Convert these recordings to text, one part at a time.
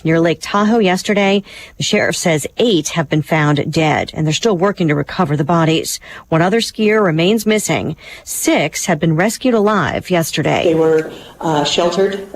near Lake Tahoe yesterday. The sheriff says 8 have been found dead, and they're still working to recover the bodies. One other skier remains missing. 6 have been rescued alive yesterday. They were sheltered.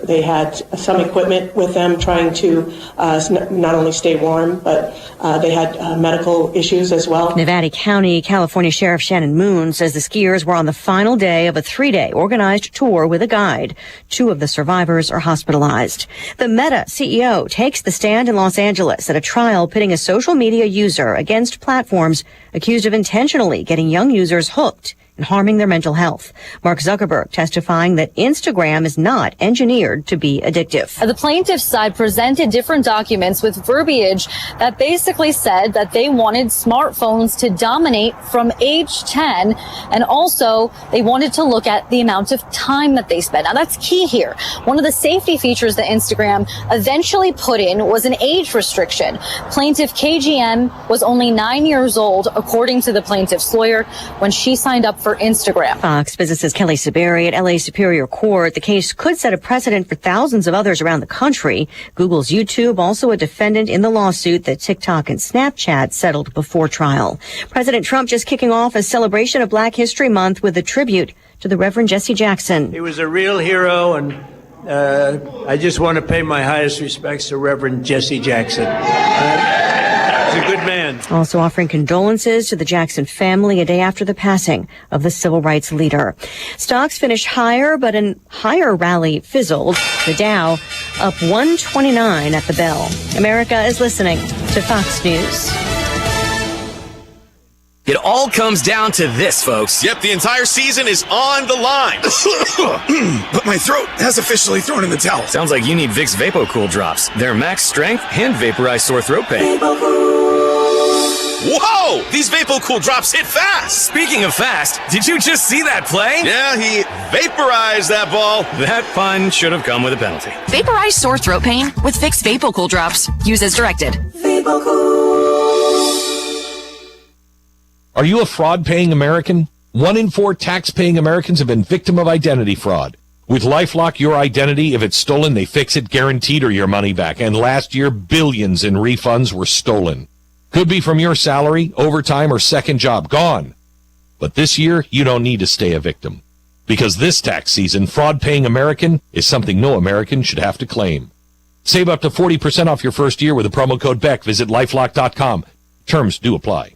They had some equipment with them trying to not only stay warm, but they had medical issues as well. Nevada County, California Sheriff Shannon Moon says the skiers were on the final day of a 3-day organized tour with a guide. 2 of the survivors are hospitalized. The Meta CEO takes the stand in Los Angeles at a trial pitting a social media user against platforms accused of intentionally getting young users hooked and harming their mental health. Mark Zuckerberg testifying that Instagram is not engineered to be addictive. The plaintiff's side presented different documents with verbiage that basically said that they wanted smartphones to dominate from age 10, and also they wanted to look at the amount of time that they spent. Now that's key here. One of the safety features that Instagram eventually put in was an age restriction. Plaintiff KGM was only 9 years old, according to the plaintiff's lawyer, when she signed up for Instagram. Fox Business's Kelly Saberi at LA Superior Court. The case could set a precedent for thousands of others around the country. Google's YouTube, also a defendant in the lawsuit that TikTok and Snapchat settled before trial. President Trump just kicking off a celebration of Black History Month with a tribute to the Reverend Jesse Jackson. He was a real hero, and I just want to pay my highest respects to Reverend Jesse Jackson. He's a good man. Also offering condolences to the Jackson family a day after the passing of the civil rights leader. Stocks finished higher, but an higher rally fizzled. The Dow up 129 at the bell. America is listening to Fox News. It all comes down to this, folks. Yep, the entire season is on the line. But my throat has officially thrown in the towel. Sounds like you need Vicks VapoCool drops. They're max strength and vaporize sore throat pain. Whoa! These VapoCool drops hit fast. Speaking of fast, did you just see that play? Yeah, he vaporized that ball. That fun should have come with a penalty. Vaporize sore throat pain with Vicks VapoCool drops. Use as directed. Are you a fraud-paying American? 1 in 4 tax-paying Americans have been victim of identity fraud. With LifeLock, your identity, if it's stolen, they fix it guaranteed or your money back. And last year, billions in refunds were stolen. Could be from your salary, overtime, or second job. Gone. But this year, you don't need to stay a victim. Because this tax season, fraud-paying American is something no American should have to claim. Save up to 40% off your first year with the promo code BECK. Visit LifeLock.com. Terms do apply.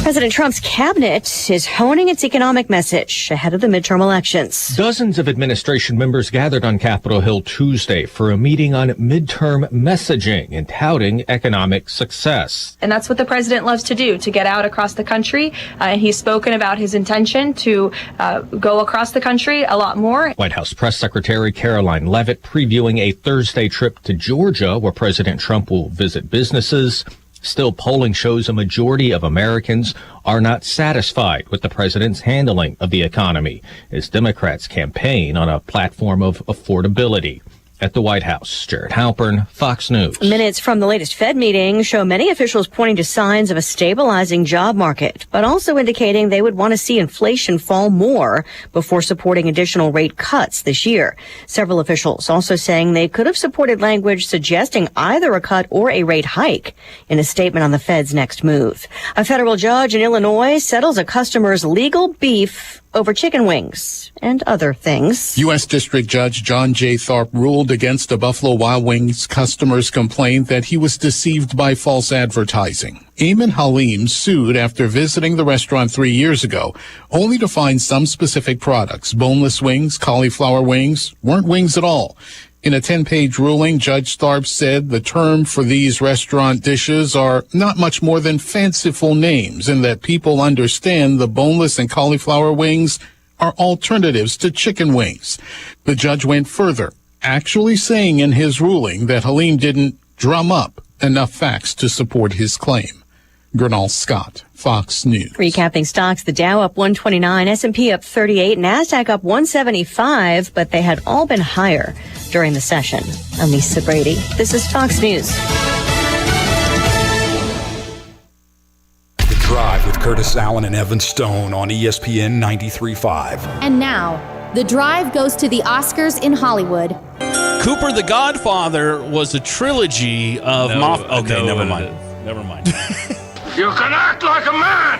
President Trump's cabinet is honing its economic message ahead of the midterm elections. Dozens of administration members gathered on Capitol Hill Tuesday for a meeting on midterm messaging and touting economic success. And that's what the president loves to do, to get out across the country. And he's spoken about his intention to go across the country a lot more. White House Press Secretary Caroline Leavitt previewing a Thursday trip to Georgia where President Trump will visit businesses. Still, polling shows a majority of Americans are not satisfied with the president's handling of the economy as Democrats campaign on a platform of affordability. At the White House, Jared Halpern, Fox News. Minutes from the latest Fed meeting show many officials pointing to signs of a stabilizing job market, but also indicating they would want to see inflation fall more before supporting additional rate cuts this year. Several officials also saying they could have supported language suggesting either a cut or a rate hike in a statement on the Fed's next move. A federal judge in Illinois settles a customer's legal beef over chicken wings and other things. U.S. District Judge John J. Tharp ruled against a Buffalo Wild Wings customer's complaint that he was deceived by false advertising. Eamon Halim sued after visiting the restaurant 3 years ago, only to find some specific products, boneless wings, cauliflower wings, weren't wings at all. In a 10-page ruling, Judge Tharp said the term for these restaurant dishes are not much more than fanciful names and that people understand the boneless and cauliflower wings are alternatives to chicken wings. The judge went further, actually saying in his ruling that Halim didn't drum up enough facts to support his claim. Gernal Scott, Fox News. Recapping stocks, the Dow up 129, S&P up 38, NASDAQ up 175, but they had all been higher during the session. I'm Lisa Brady. This is Fox News. The Drive with Curtis Allen and Evan Stone on ESPN 93.5. And now, The Drive goes to the Oscars in Hollywood. Cooper, The Godfather was a trilogy of Okay, never mind. Never mind. You can act like a man.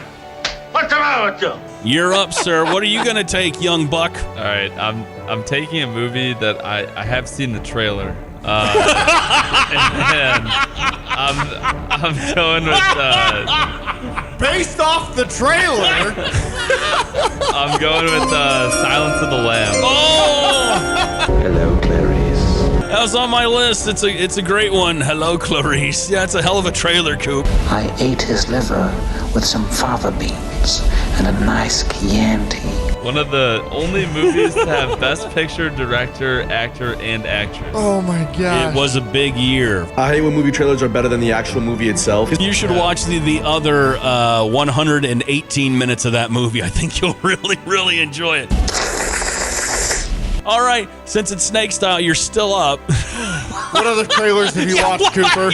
What's the matter with you? You're up, sir. What are you going to take, young buck? All right, I'm taking a movie that I have seen the trailer. And I'm going with based off the trailer. I'm going with Silence of the Lambs. Oh! Hello, Clarice. That was on my list. It's a great one. Hello, Clarice. Yeah, it's a hell of a trailer, Coop. I ate his liver with some fava beans and a nice Chianti. One of the only movies to have Best Picture, Director, Actor, and Actress. Oh my god. It was a big year. I hate when movie trailers are better than the actual movie itself. You should watch the other 118 minutes of that movie. I think you'll really enjoy it. All right, since it's snake style, you're still up. What other trailers have you watched, Cooper?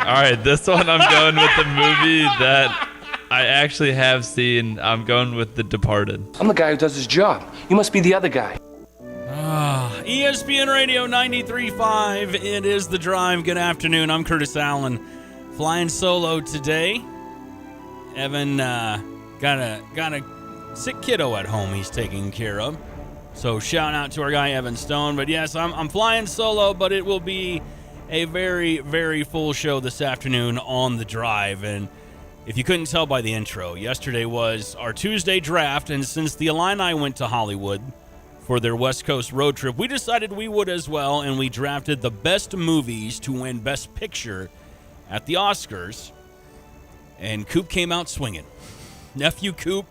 All right, this one I'm going with the movie that I actually have seen. I'm going with The Departed. I'm the guy who does his job. You must be the other guy. ESPN Radio 93.5. It is The Drive. Good afternoon. I'm Curtis Allen, flying solo today. Evan got a sick kiddo at home he's taking care of. So shout out to our guy Evan Stone. But yes, I'm flying solo, but it will be a very, very full show this afternoon on The Drive. And if you couldn't tell by the intro, yesterday was our Tuesday draft, and since the Illini went to Hollywood for their West Coast road trip, we decided we would as well, and we drafted the best movies to win Best Picture at the Oscars. And Coop came out swinging. Nephew Coop,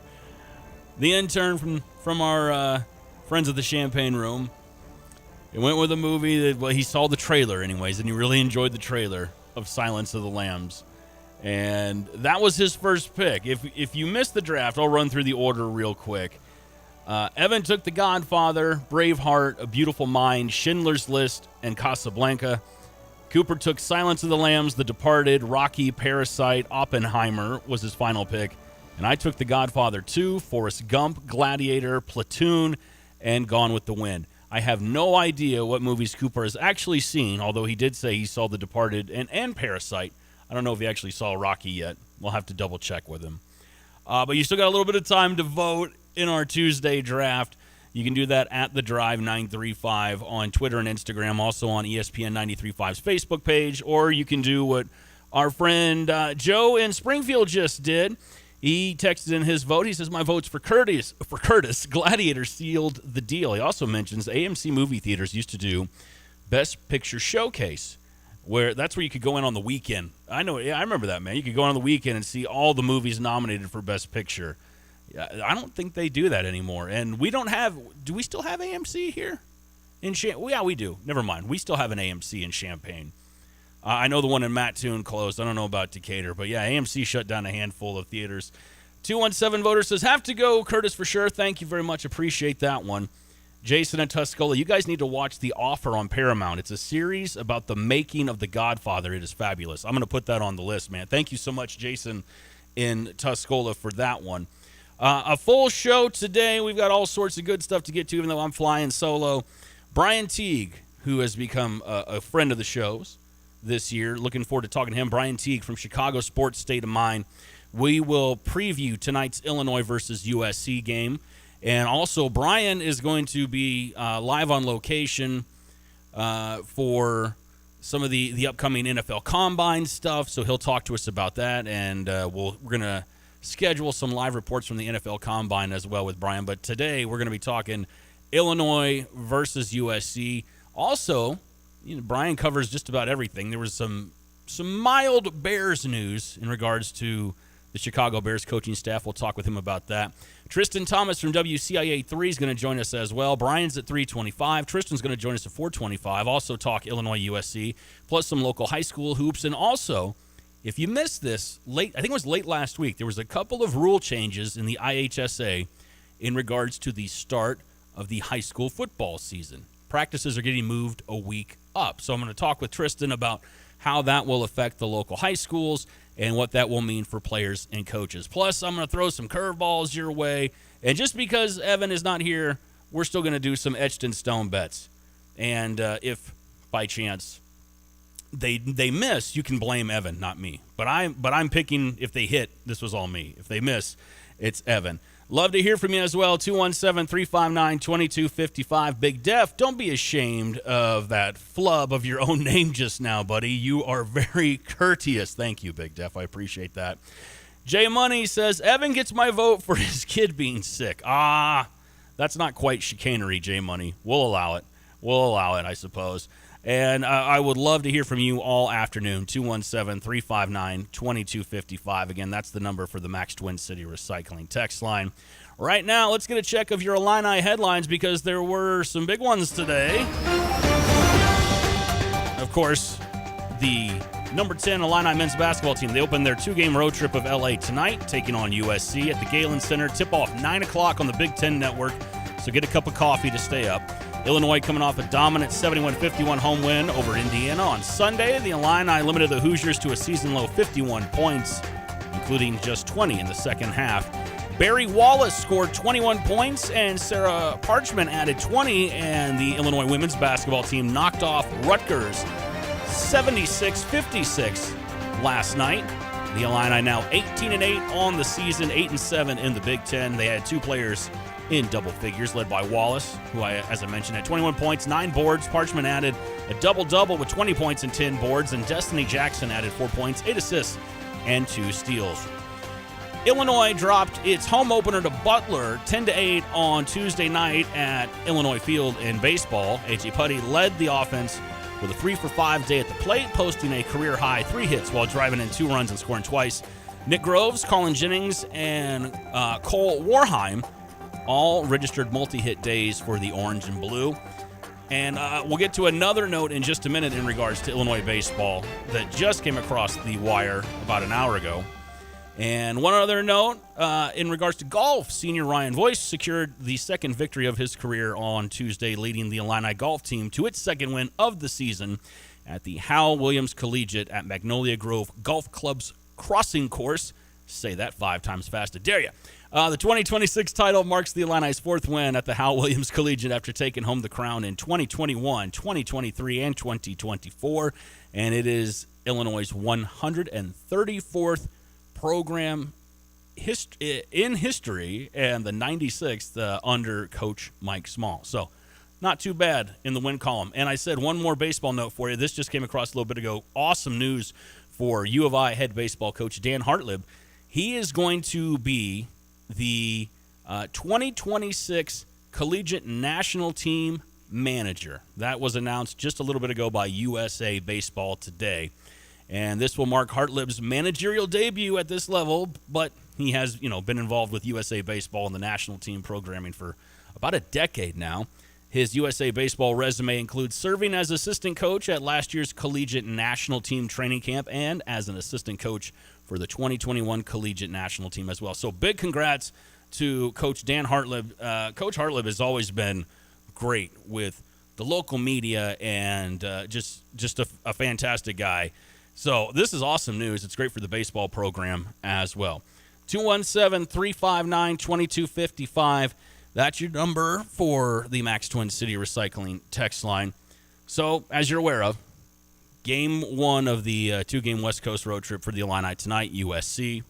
the intern from our friends of the Champagne Room, he went with a movie that, well, he saw the trailer anyways, and he really enjoyed the trailer of Silence of the Lambs. And that was his first pick. If you missed the draft, I'll run through the order real quick. Evan took The Godfather, Braveheart, A Beautiful Mind, Schindler's List, and Casablanca. Cooper took Silence of the Lambs, The Departed, Rocky, Parasite, Oppenheimer was his final pick. And I took The Godfather 2, Forrest Gump, Gladiator, Platoon, and Gone with the Wind. I have no idea what movies Cooper has actually seen, although he did say he saw The Departed and Parasite. I don't know if he actually saw Rocky yet. We'll have to double check with him. But you still got a little bit of time to vote in our Tuesday draft. You can do that at The Drive 935 on Twitter and Instagram, also on ESPN 93.5's Facebook page, or you can do what our friend Joe in Springfield just did. He texted in his vote. He says, my vote's for Curtis. Gladiator sealed the deal. He also mentions AMC movie theaters used to do Best Picture Showcase, that's where you could go in on the weekend. I remember that, man. You could go in on the weekend and see all the movies nominated for Best Picture. I don't think they do that anymore. And we don't have, do we still have AMC here? Yeah, we do. Never mind. We still have an AMC in Champaign. I know the one in Mattoon closed. I don't know about Decatur. But yeah, AMC shut down a handful of theaters. 217 voter says, have to go, Curtis, for sure. Thank you very much. Appreciate that one. Jason and Tuscola, you guys need to watch The Offer on Paramount. It's a series about the making of The Godfather. It is fabulous. I'm going to put that on the list, man. Thank you so much, Jason in Tuscola, for that one. A full show today. We've got all sorts of good stuff to get to, even though I'm flying solo. Brian Teague, who has become a friend of the shows this year. Looking forward to talking to him. Brian Teague from Chicago Sports State of Mind. We will preview tonight's Illinois versus USC game. And also, Brian is going to be live on location for some of the upcoming NFL Combine stuff. So he'll talk to us about that. And we're going to schedule some live reports from the NFL Combine as well with Brian. But today, we're going to be talking Illinois versus USC. Also, Brian covers just about everything. There was some mild Bears news in regards to the Chicago Bears coaching staff. We'll talk with him about that. Tristan Thomas from WCIA 3 is going to join us as well. Brian's at 3:25. Tristan's going to join us at 4:25. Also talk Illinois USC, plus some local high school hoops. And also, if you missed this, I think it was late last week, there was a couple of rule changes in the IHSA in regards to the start of the high school football season. Practices are getting moved a week up. So I'm going to talk with Tristan about how that will affect the local high schools and what that will mean for players and coaches. Plus, I'm going to throw some curveballs your way. And just because Evan is not here, we're still going to do some etched in stone bets. And if by chance they miss, you can blame Evan, not me. But I'm picking if they hit, this was all me. If they miss, it's Evan. Love to hear from you as well. 217-359-2255. Big Def, don't be ashamed of that flub of your own name just now, buddy. You are very courteous. Thank you, Big Def. I appreciate that. Jay Money says, Evan gets my vote for his kid being sick. That's not quite chicanery, Jay Money. We'll allow it. I suppose. And I would love to hear from you all afternoon, 217-359-2255. Again, that's the number for the Max Twin City Recycling text line. Right now, let's get a check of your Illini headlines because there were some big ones today. Of course, the number 10 Illini men's basketball team, they opened their 2-game road trip of L.A. tonight, taking on USC at the Galen Center. Tip-off 9 o'clock on the Big Ten Network, so get a cup of coffee to stay up. Illinois coming off a dominant 71-51 home win over Indiana on Sunday. The Illini limited the Hoosiers to a season-low 51 points, including just 20 in the second half. Barry Wallace scored 21 points, and Sarah Parchment added 20, and the Illinois women's basketball team knocked off Rutgers 76-56 last night. The Illini now 18-8 on the season, 8-7 in the Big Ten. They had 2 players in double figures, led by Wallace, who, as I mentioned, had 21 points, 9 boards. Parchment added a double-double with 20 points and 10 boards, and Destiny Jackson added 4 points, 8 assists, and 2 steals. Illinois dropped its home opener to Butler 10-8 on Tuesday night at Illinois Field in baseball. A.J. Putty led the offense with a 3-for-5 day at the plate, posting a career-high 3 hits while driving in 2 runs and scoring twice. Nick Groves, Colin Jennings, and Cole Warheim all registered multi-hit days for the Orange and Blue. And we'll get to another note in just a minute in regards to Illinois baseball that just came across the wire about an hour ago. And one other note, in regards to golf, senior Ryan Voice secured the second victory of his career on Tuesday, leading the Illini golf team to its second win of the season at the Hal Williams Collegiate at Magnolia Grove Golf Club's Crossing Course. Say that 5 times fast, I dare you. The 2026 title marks the Illini's 4th win at the Hal Williams Collegiate after taking home the crown in 2021, 2023, and 2024. And it is Illinois' 134th program in history and the 96th under Coach Mike Small. So not too bad in the win column. And I said one more baseball note for you. This just came across a little bit ago. Awesome news for U of I head baseball coach Dan Hartlib. He is going to be the 2026 Collegiate National Team manager. That was announced just a little bit ago by USA Baseball Today. And this will mark Hartlib's managerial debut at this level, but he has, been involved with USA Baseball and the national team programming for about a decade now. His USA Baseball resume includes serving as assistant coach at last year's Collegiate National Team training camp and as an assistant coach for the 2021 Collegiate National Team as well. So big congrats to Coach Dan Hartlib. Coach Hartlib has always been great with the local media and just a fantastic guy. So this is awesome news. It's great for the baseball program as well. 217-359-2255. That's your number for the Max Twin City Recycling text line. So, as you're aware of, Game 1 of the 2-game West Coast road trip for the Illini tonight, USC.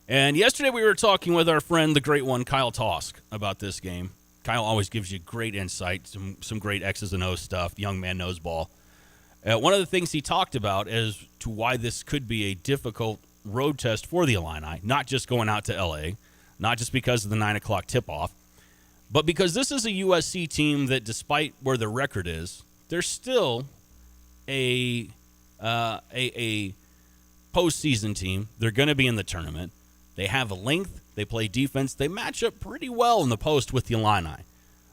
And yesterday we were talking with our friend, the great one, Kyle Tosk, about this game. Kyle always gives you great insight, some great X's and O's stuff. The young man knows ball. One of the things he talked about as to why this could be a difficult road test for the Illini, not just going out to L.A., not just because of the 9 o'clock tip-off, but because this is a USC team that, despite where their record is, they're still a postseason team. They're going to be in the tournament. They have a length. They play defense. They match up pretty well in the post with the Illini.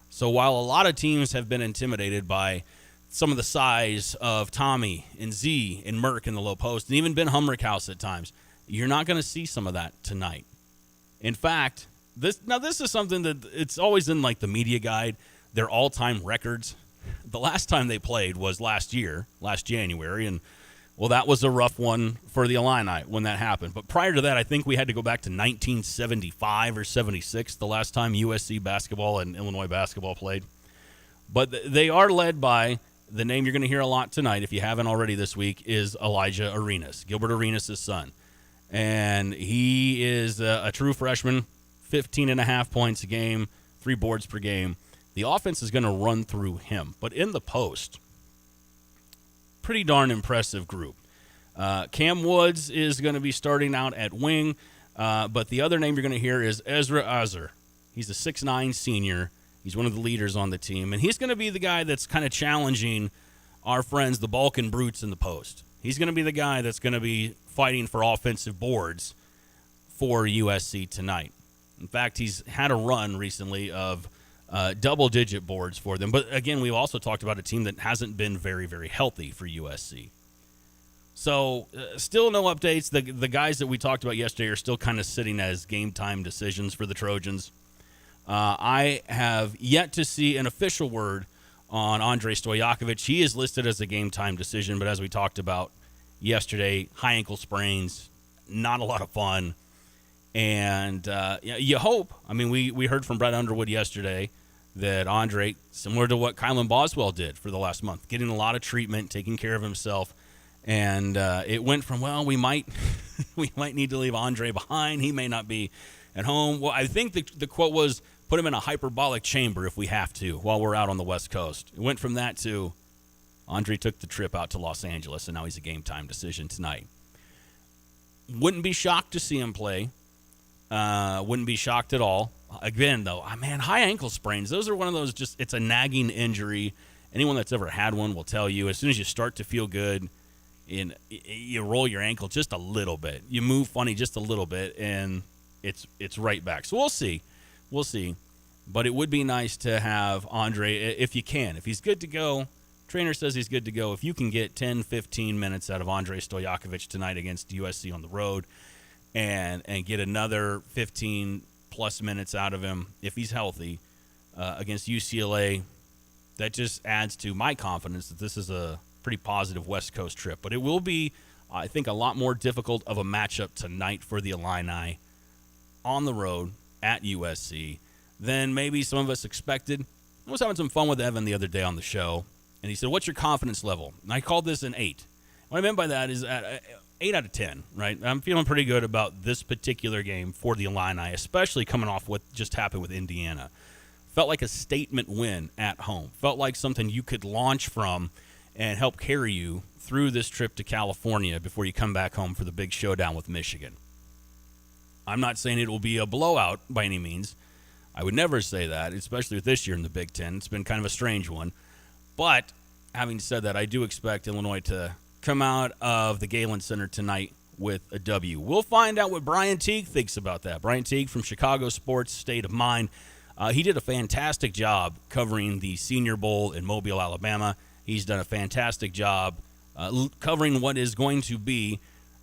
So while a lot of teams have been intimidated by some of the size of Tommy and Z and Merck in the low post, and even Ben Humrickhouse at times, you're not going to see some of that tonight. In fact, this is something that it's always in like the media guide, their all-time records. The last time they played was last January, and well, that was a rough one for the Illini when that happened. But prior to that, I think we had to go back to 1975 or 76, the last time USC basketball and Illinois basketball played. But they are led by the name you're going to hear a lot tonight, if you haven't already this week, is Elijah Arenas, Gilbert Arenas' son. And he is a true freshman, 15.5 points a game, 3 boards per game. The offense is going to run through him. But in the post, pretty darn impressive group. Cam Woods is going to be starting out at wing, but the other name you're going to hear is Ezra Azar. He's a 6'9 senior. He's one of the leaders on the team, and he's going to be the guy that's kind of challenging our friends, the Balkan Brutes, in the post. He's going to be the guy that's going to be fighting for offensive boards for USC tonight. In fact, he's had a run recently of double-digit boards for them. But, again, we've also talked about a team that hasn't been very, very healthy for USC. So, still no updates. The guys that we talked about yesterday are still kind of sitting as game-time decisions for the Trojans. I have yet to see an official word on Andrei Stojakovic. He is listed as a game-time decision, but as we talked about yesterday, high ankle sprains, not a lot of fun. And you hope. I mean, we heard from Brett Underwood yesterday that Andre, similar to what Kylan Boswell did for the last month, getting a lot of treatment, taking care of himself. And it went from, well, we might need to leave Andre behind. He may not be at home. Well, I think the quote was, put him in a hyperbolic chamber if we have to while we're out on the West Coast. It went from that to Andre took the trip out to Los Angeles, and now he's a game-time decision tonight. Wouldn't be shocked to see him play. Wouldn't be shocked at all. Again, though, man, high ankle sprains, those are one of those it's a nagging injury. Anyone that's ever had one will tell you as soon as you start to feel good, you roll your ankle just a little bit. You move funny just a little bit, and it's right back. So we'll see. We'll see. But it would be nice to have Andre, if you can. If he's good to go, trainer says he's good to go. If you can get 10, 15 minutes out of Andrei Stojakovic tonight against USC on the road and get another 15-plus minutes out of him, if he's healthy, against UCLA, that just adds to my confidence that this is a pretty positive West Coast trip. But it will be, I think, a lot more difficult of a matchup tonight for the Illini on the road at USC than maybe some of us expected. I was having some fun with Evan the other day on the show, and he said, what's your confidence level? And I called this an 8. What I meant by that is 8 out of 10, right? I'm feeling pretty good about this particular game for the Illini, especially coming off what just happened with Indiana. Felt like a statement win at home. Felt like something you could launch from and help carry you through this trip to California before you come back home for the big showdown with Michigan. I'm not saying it will be a blowout by any means. I would never say that, especially with this year in the Big Ten. It's been kind of a strange one. But having said that, I do expect Illinois to come out of the Galen Center tonight with a W. We'll find out what Brian Teague thinks about that. Brian Teague from Chicago Sports State of Mind. He did a fantastic job covering the Senior Bowl in Mobile, Alabama. He's done a fantastic job covering what is going to be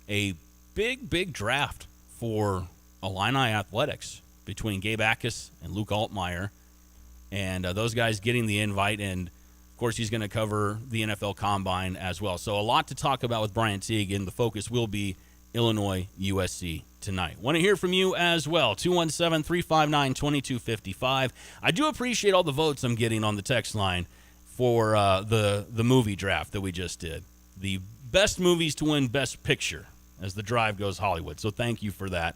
a big draft for Illini athletics between Gabe Akis and Luke Altmaier. And those guys getting the invite. And, of course, he's going to cover the NFL Combine as well. So a lot to talk about with Brian Teague, and the focus will be Illinois USC tonight. Want to hear from you as well. 217-359-2255. I do appreciate all the votes I'm getting on the text line for the movie draft that we just did. The best movies to win Best Picture as the drive goes Hollywood. So thank you for that.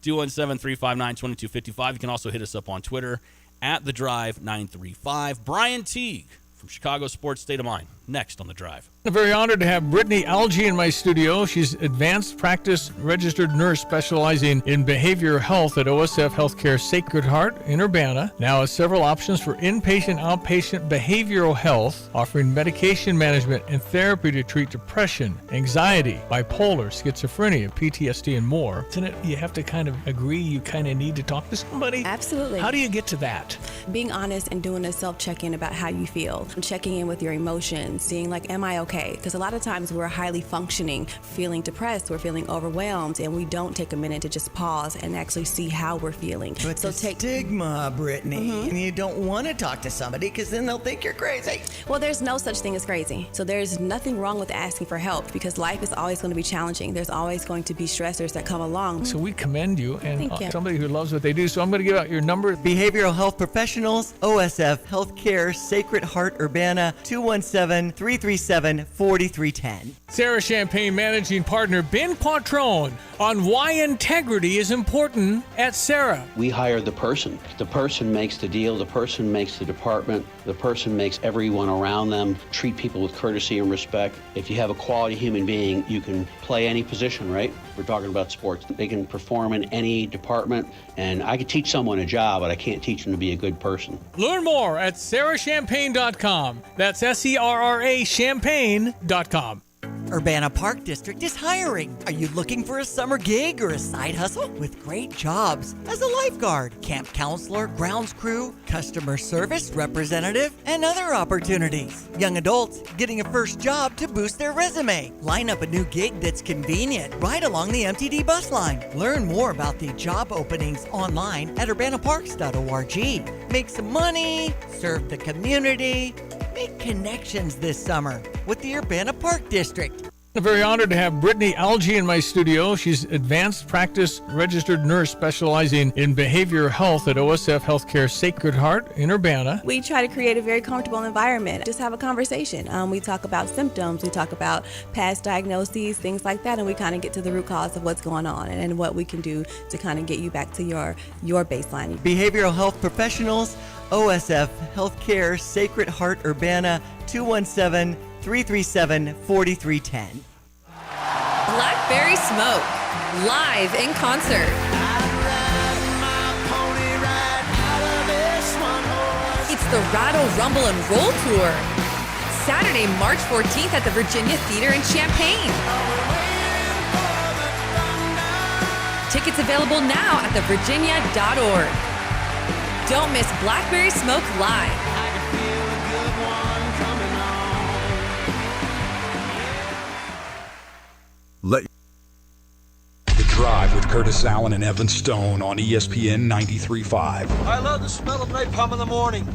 217-359-2255. You can also hit us up on Twitter at The Drive 935. Brian Teague from Chicago Sports State of Mind. Next on The Drive. I'm very honored to have Brittany Algie in my studio. She's advanced practice registered nurse specializing in behavioral health at OSF Healthcare Sacred Heart in Urbana. Now has several options for inpatient, outpatient behavioral health, offering medication management and therapy to treat depression, anxiety, bipolar, schizophrenia, PTSD, and more. Isn't it, you have to kind of agree you kind of need to talk to somebody? Absolutely. How do you get to that? Being honest and doing a self-check-in about how you feel. checking in with your emotions, seeing like, am I okay? Because a lot of times we're highly functioning, feeling depressed, we're feeling overwhelmed, and we don't take a minute to just pause and actually see how we're feeling. But so take stigma, Brittany. And you don't want to talk to somebody because then they'll think you're crazy. Well, there's no such thing as crazy. So there's nothing wrong with asking for help because life is always going to be challenging. There's always going to be stressors that come along. So we commend you and Thank you. somebody who loves what they do. So I'm going to give out your number. Behavioral Health Professionals, OSF Healthcare, Sacred Heart Urbana, 217-337-4310. Sarah Champagne Managing Partner Ben Quattrone on why integrity is important at Sarah. We hire the person. The person makes the deal. The person makes the department. The person makes everyone around them treat people with courtesy and respect. If you have a quality human being, you can play any position, right? We're talking about sports. They can perform in any department, and I could teach someone a job, but I can't teach them to be a good person. Learn more at sarahchampagne.com. That's SERRA champagne.com. Urbana Park District is hiring. Are you looking for a summer gig or a side hustle? With great jobs as a lifeguard, camp counselor, grounds crew, customer service representative, and other opportunities. Young adults getting a first job to boost their resume. Line up a new gig that's convenient right along the MTD bus line. Learn more about the job openings online at urbanaparks.org. Make some money, serve the community, make connections this summer with the Urbana Park District. I'm very honored to have Brittany Algie in my studio. She's advanced practice registered nurse specializing in behavioral health at OSF Healthcare Sacred Heart in Urbana. We try to create a very comfortable environment. Just have a conversation. We talk about symptoms. We talk about past diagnoses, things like that, and we kind of get to the root cause of what's going on and what we can do to kind of get you back to your baseline. Behavioral Health Professionals, OSF Healthcare Sacred Heart Urbana, 217-337-4310. Blackberry Smoke, live in concert. It's the Rattle, Rumble, and Roll Tour. Saturday, March 14th at the Virginia Theater in Champaign. Tickets available now at thevirginia.org. Don't miss Blackberry Smoke live. The Drive with Curtis Allen and Evan Stone on ESPN 93.5. I love the smell of napalm in the morning.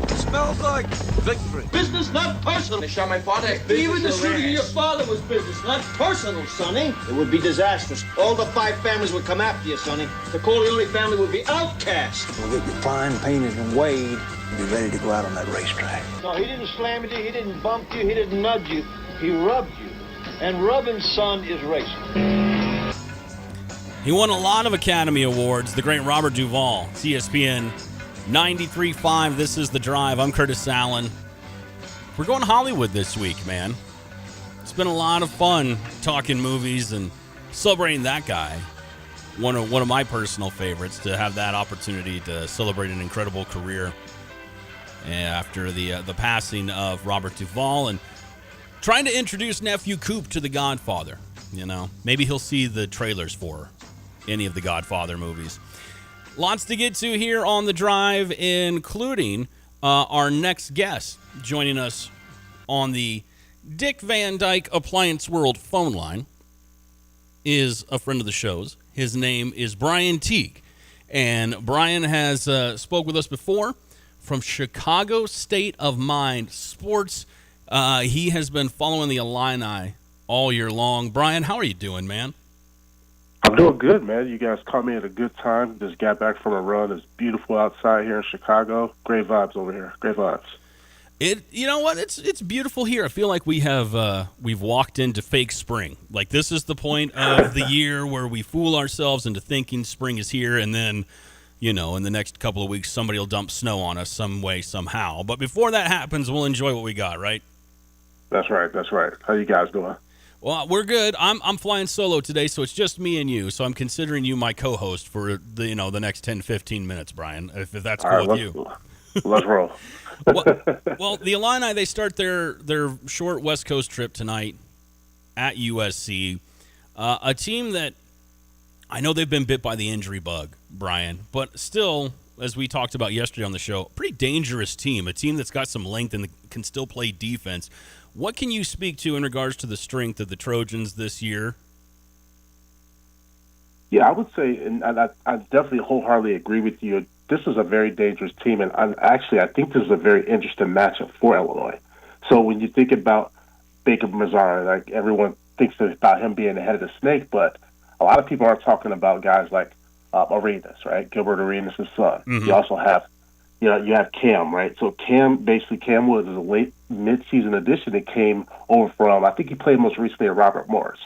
It smells like victory. Business, not personal. They shot my father. Even the shooting of your father was business, not personal, Sonny. It would be disastrous. All the 5 families would come after you, Sonny. The Corleone family would be outcast. We'll get you fine, painted, and weighed and be ready to go out on that racetrack. No, he didn't slam you, he didn't bump you, he didn't nudge you. He rubbed you. And rubbing, son, is racing. He won a lot of Academy Awards. The great Robert Duvall, ESPN 93.5. This is The Drive. I'm Curtis Allen. We're going Hollywood this week, man. It's been a lot of fun talking movies and celebrating that guy. One of my personal favorites, to have that opportunity to celebrate an incredible career after the passing of Robert Duvall, and trying to introduce nephew Coop to The Godfather. You know, maybe he'll see the trailers for any of the Godfather movies. Lots to get to here on The Drive, including our next guest joining us on the Dick Van Dyke Appliance World phone line is a friend of the show's. His name is Brian Teague, and Brian has spoke with us before from Chicago State of Mind Sports. He has been following the Illini all year long. Brian, how are you doing, man? I'm doing good, man. You guys caught me at a good time. Just got back from a run. It's beautiful outside here in Chicago. Great vibes over here. Great vibes. You know what? It's beautiful here. I feel like we've walked into fake spring. Like, this is the point of the year where we fool ourselves into thinking spring is here, and then, you know, in the next couple of weeks, somebody will dump snow on us some way, somehow. But before that happens, we'll enjoy what we got, right? That's right. How you guys doing? Well, we're good. I'm flying solo today, so it's just me and you. So I'm considering you my co-host for the next 10, 15 minutes, Brian, if that's cool with you. Let's roll. well, the Illini, they start their short West Coast trip tonight at USC. A team that I know they've been bit by the injury bug, Brian, but still as we talked about yesterday on the show, a pretty dangerous team, a team that's got some length and can still play defense. What can you speak to in regards to the strength of the Trojans this year? Yeah, I would say, and I definitely wholeheartedly agree with you. This is a very dangerous team, and I think this is a very interesting matchup for Illinois. So when you think about Baker Mazzara, like everyone thinks about him being the head of the snake, but a lot of people aren't talking about guys like Arenas, right? Gilbert Arenas' son. Mm-hmm. You also have, you have Cam, right? So Cam was a late mid-season addition that came over from, I think he played most recently at Robert Morris.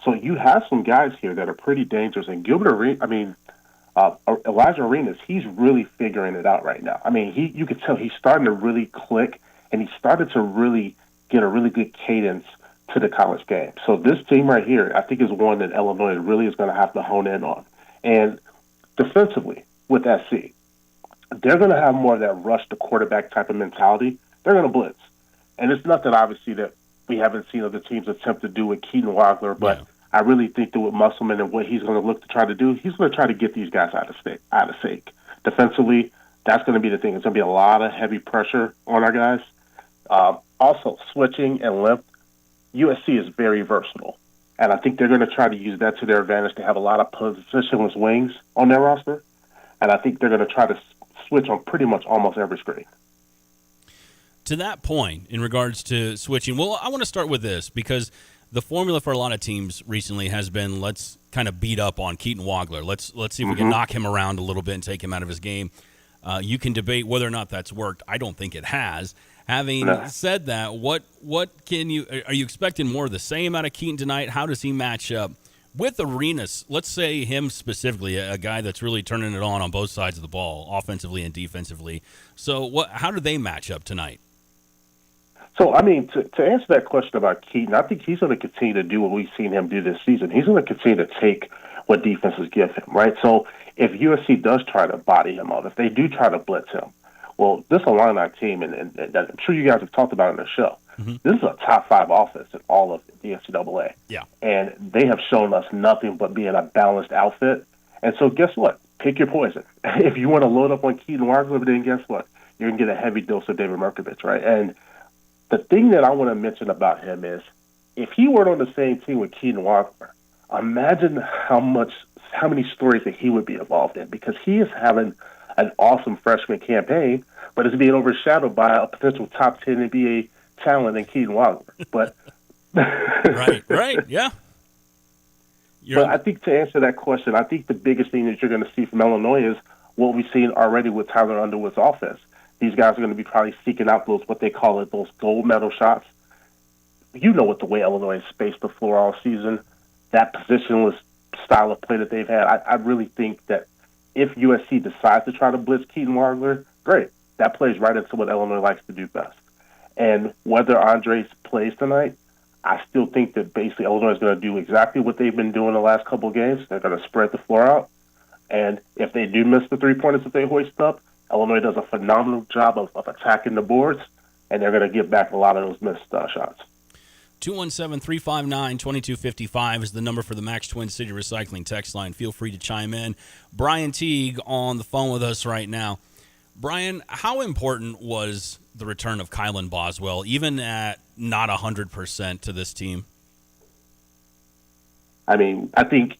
So you have some guys here that are pretty dangerous. And Gilbert Arenas, Elijah Arenas, he's really figuring it out right now. I mean, you could tell he's starting to really click, and he started to really get a really good cadence to the college game. So this team right here, I think, is one that Illinois really is going to have to hone in on. And defensively, with SC, they're going to have more of that rush the quarterback type of mentality. They're going to blitz. And it's nothing, obviously, that we haven't seen other teams attempt to do with Keaton Wagler, but I really think that with Musselman and what he's going to look to try to do, he's going to try to get these guys out of sync. Defensively, that's going to be the thing. It's going to be a lot of heavy pressure on our guys. Also, switching and length, USC is very versatile. And I think they're going to try to use that to their advantage to have a lot of positionless wings on their roster. And I think they're going to try to switch on pretty much almost every screen. To that point, in regards to switching, well, I want to start with this because the formula for a lot of teams recently has been let's kind of beat up on Keaton Wagler. Let's see if we can knock him around a little bit and take him out of his game. You can debate whether or not that's worked. I don't think it has. Having said that, what are you expecting more of the same out of Keaton tonight? How does he match up with Arenas? Let's say him specifically, a guy that's really turning it on both sides of the ball, offensively and defensively. So how do they match up tonight? So, I mean, to answer that question about Keaton, I think he's going to continue to do what we've seen him do this season. He's going to continue to take what defenses give him, right? So if USC does try to body him up, if they do try to blitz him, well, this Illini team, and I'm sure you guys have talked about it in the show, this is a top 5 offense in all of the NCAA. Yeah. And they have shown us nothing but being a balanced outfit. And so guess what? Pick your poison. If you want to load up on Keaton Wagler, then guess what? You're going to get a heavy dose of David Merkovich, right? And the thing that I want to mention about him is if he were on the same team with Keaton Wagler, imagine how many stories that he would be involved in, because he is having an awesome freshman campaign, but is being overshadowed by a potential top 10 NBA talent in Keaton Wagler. But right, yeah. But I think to answer that question, I think the biggest thing that you're going to see from Illinois is what we've seen already with Tyler Underwood's offense. These guys are going to be probably seeking out those gold medal shots. You know what the way Illinois has spaced the floor all season, that positionless style of play that they've had. I really think that if USC decides to try to blitz Keaton Wagler, great. That plays right into what Illinois likes to do best. And whether Andres plays tonight, I still think that basically Illinois is going to do exactly what they've been doing the last couple of games. They're going to spread the floor out. And if they do miss the three-pointers that they hoist up, Illinois does a phenomenal job of attacking the boards, and they're going to get back a lot of those missed shots. 217-359-2255 is the number for the Max Twin City Recycling text line. Feel free to chime in. Brian Teague on the phone with us right now. Brian, how important was the return of Kylan Boswell, even at not 100% to this team? I mean, I think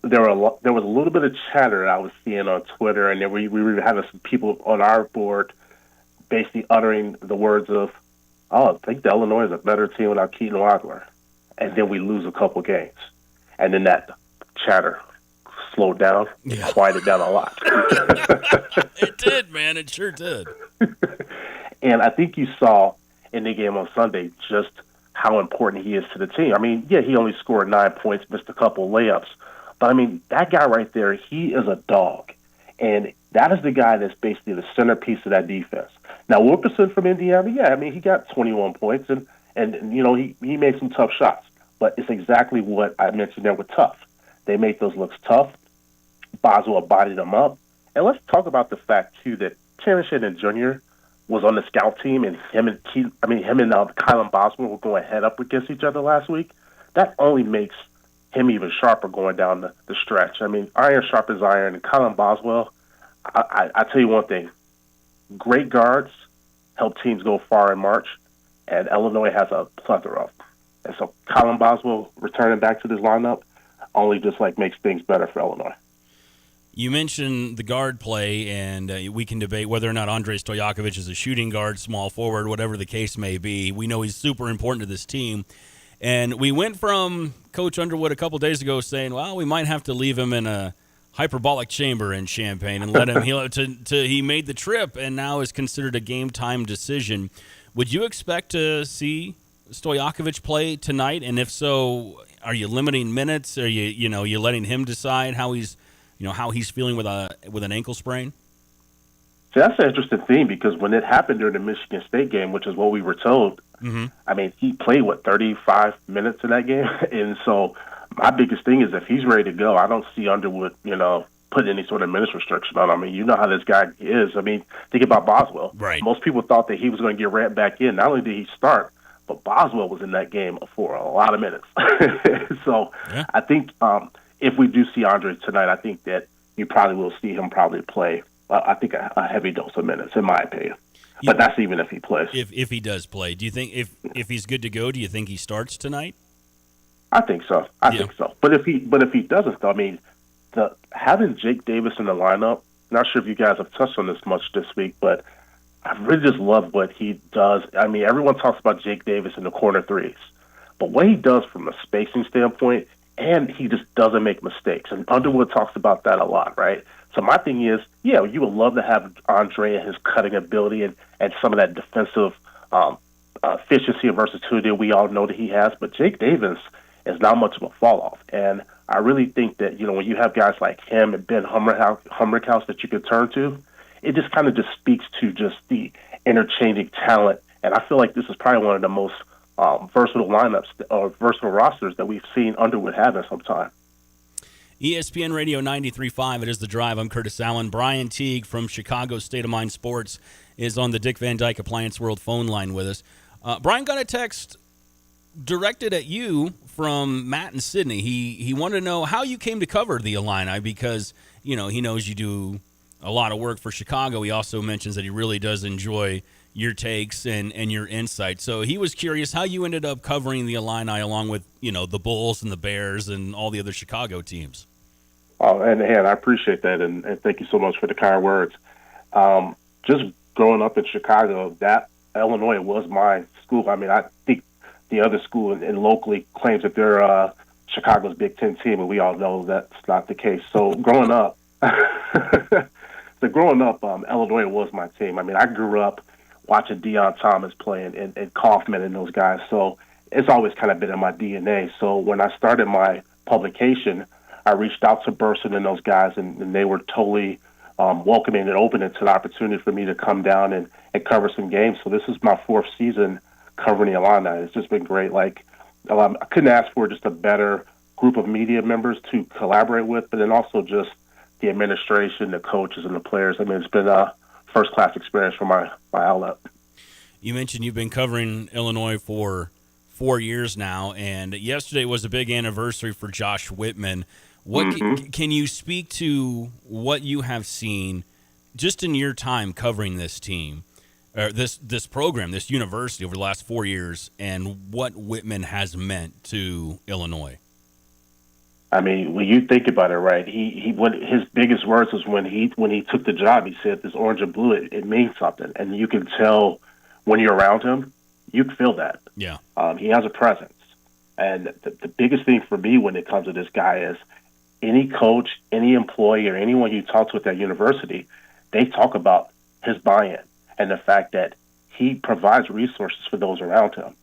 there was a little bit of chatter I was seeing on Twitter, and then we were having some people on our board basically uttering the words of, I think Illinois is a better team without Keaton Wagler. And then we lose a couple games. And then that chatter slowed down and quieted down a lot. It did, man. It sure did. And I think you saw in the game on Sunday just how important he is to the team. I mean, yeah, he only scored 9 points, missed a couple layups. But, I mean, that guy right there, he is a dog. And that is the guy that's basically the centerpiece of that defense. Now, Wilkerson from Indiana, yeah, I mean, he got 21 points, and you know, he made some tough shots. But it's exactly what I mentioned there with tough. They made those looks tough. Boswell bodied them up. And let's talk about the fact, too, that Terrence Shannon Jr. was on the scout team, and him and Kylan Boswell were going head up against each other last week. That only makes him even sharper going down the stretch. I mean, iron sharpens iron, and Kylan Boswell, I tell you one thing: great guards help teams go far in March, and Illinois has a plethora of them. And so Colin Boswell returning back to this lineup only just makes things better for Illinois. You mentioned the guard play, and we can debate whether or not Andrei Stojakovic is a shooting guard, small forward, whatever the case may be. We know he's super important to this team. And we went from Coach Underwood a couple days ago saying, well, we might have to leave him in a hyperbolic chamber in Champaign and let him heal he made the trip and now is considered a game-time decision. Would you expect to see Stojakovic play tonight? And if so, are you limiting minutes? Are you letting him decide how he's feeling with an ankle sprain? See, that's an interesting thing because when it happened during the Michigan State game, which is what we were told, I mean, he played 35 minutes in that game, and so my biggest thing is if he's ready to go, I don't see Underwood, putting any sort of minutes restriction on him. I mean, you know how this guy is. I mean, think about Boswell. Right. Most people thought that he was going to get ramped back in. Not only did he start, but Boswell was in that game for a lot of minutes. So yeah. I think if we do see Andre tonight, I think that you probably will see him play, I think, a heavy dose of minutes, in my opinion. But that's even if he plays. If he does play. Do you think if he's good to go, do you think he starts tonight? I think so. I think so. But if he doesn't, though, I mean, having Jake Davis in the lineup, not sure if you guys have touched on this much this week, but I really just love what he does. I mean, everyone talks about Jake Davis in the corner threes, but what he does from a spacing standpoint, and he just doesn't make mistakes. And Underwood talks about that a lot, right? So my thing is, you would love to have Andre and his cutting ability and some of that defensive efficiency and versatility we all know that he has, but Jake Davis is not much of a fall-off. And I really think that, when you have guys like him and Ben Humrickhouse that you could turn to, it just kind of just speaks to just the interchanging talent. And I feel like this is probably one of the most versatile lineups or versatile rosters that we've seen Underwood have in some time. ESPN Radio 93.5, it is The Drive. I'm Curtis Allen. Brian Teague from Chicago State of Mind Sports is on the Dick Van Dyke Appliance World phone line with us. Brian got a text directed at you from Matt and Sydney. He wanted to know how you came to cover the Illini because, he knows you do a lot of work for Chicago. He also mentions that he really does enjoy your takes and your insight. So he was curious how you ended up covering the Illini along with, the Bulls and the Bears and all the other Chicago teams. Oh, and I appreciate that, and thank you so much for the kind words. Just growing up in Chicago, that Illinois was my school. I mean, I think the other school and locally claims that they're Chicago's Big Ten team, and we all know that's not the case. So growing up, Illinois was my team. I mean, I grew up watching Deion Thomas play and Kaufman and those guys, so it's always kind of been in my DNA. So when I started my publication, I reached out to Burson and those guys, and they were totally welcoming and open to the opportunity for me to come down and cover some games. So this is my fourth season covering the Illini. It's just been great. I couldn't ask for just a better group of media members to collaborate with, but then also just the administration, the coaches, and the players. I mean, it's been a first-class experience for my outlet. You mentioned you've been covering Illinois for 4 years now, and yesterday was a big anniversary for Josh Whitman. What can you speak to what you have seen just in your time covering this team, or this program, this university over the last 4 years, and what Whitman has meant to Illinois? I mean, when you think about it, right? What his biggest words was when he took the job. He said, "This orange and blue, it means something," and you can tell when you're around him, you can feel that. Yeah, he has a presence, and the biggest thing for me when it comes to this guy is any coach, any employee, or anyone you talk to at that university, they talk about his buy-in and the fact that he provides resources for those around him.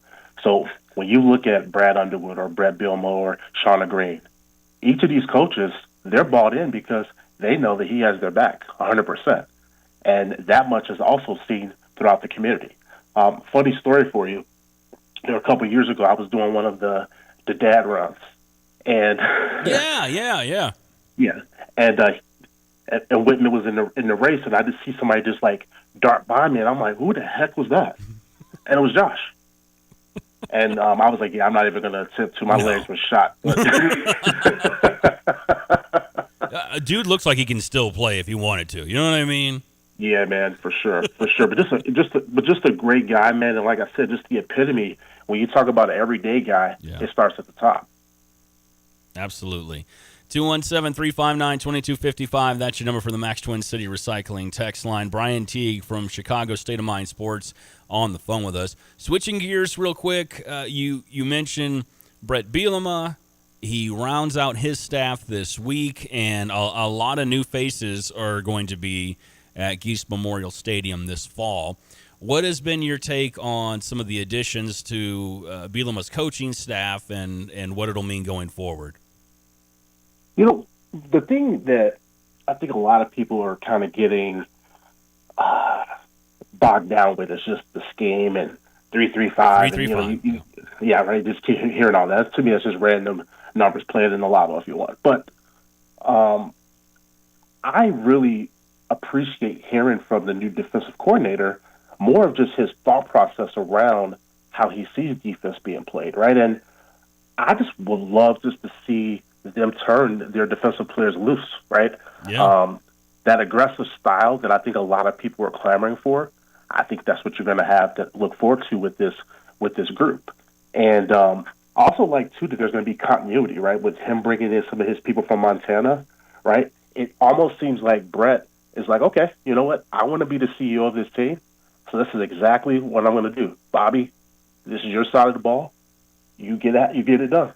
So when you look at Brad Underwood or Brett Bilmo or Shauna Green, each of these coaches, they're bought in because they know that he has their back 100%. And that much is also seen throughout the community. Funny story for you. A couple of years ago, I was doing one of the dad runs. And yeah. And Whitman was in the race, and I just see somebody just dart by me, and I'm like, who the heck was that? And it was Josh. And I was like, I'm not even going to attempt to. My legs were shot. a dude looks like he can still play if he wanted to. You know what I mean? Yeah, man, for sure. But just a great guy, man. And like I said, just the epitome. When you talk about an everyday guy, it starts at the top. Absolutely. 217-359-2255. That's your number for the Max Twin City Recycling text line. Brian Teague from Chicago State of Mind Sports on the phone with us. Switching gears real quick, you mentioned Brett Bielema. He rounds out his staff this week, and a lot of new faces are going to be at Geese Memorial Stadium this fall. What has been your take on some of the additions to Bielema's coaching staff and what it'll mean going forward? You know, the thing that I think a lot of people are kind of getting bogged down with is just the scheme and 3-3-5. 3-3-5. Yeah, right. Just keep hearing all that. To me, it's just random numbers played in the lotto, if you want. But I really appreciate hearing from the new defensive coordinator more of just his thought process around how he sees defense being played, right? And I just would love just to see them turn their defensive players loose, right? Yeah. That aggressive style that I think a lot of people are clamoring for, I think that's what you're going to have to look forward to with this group. And also like, too, that there's going to be continuity, right, with him bringing in some of his people from Montana, right? It almost seems like Brett is like, okay, you know what? I want to be the CEO of this team, so this is exactly what I'm going to do. Bobby, this is your side of the ball. You get it done.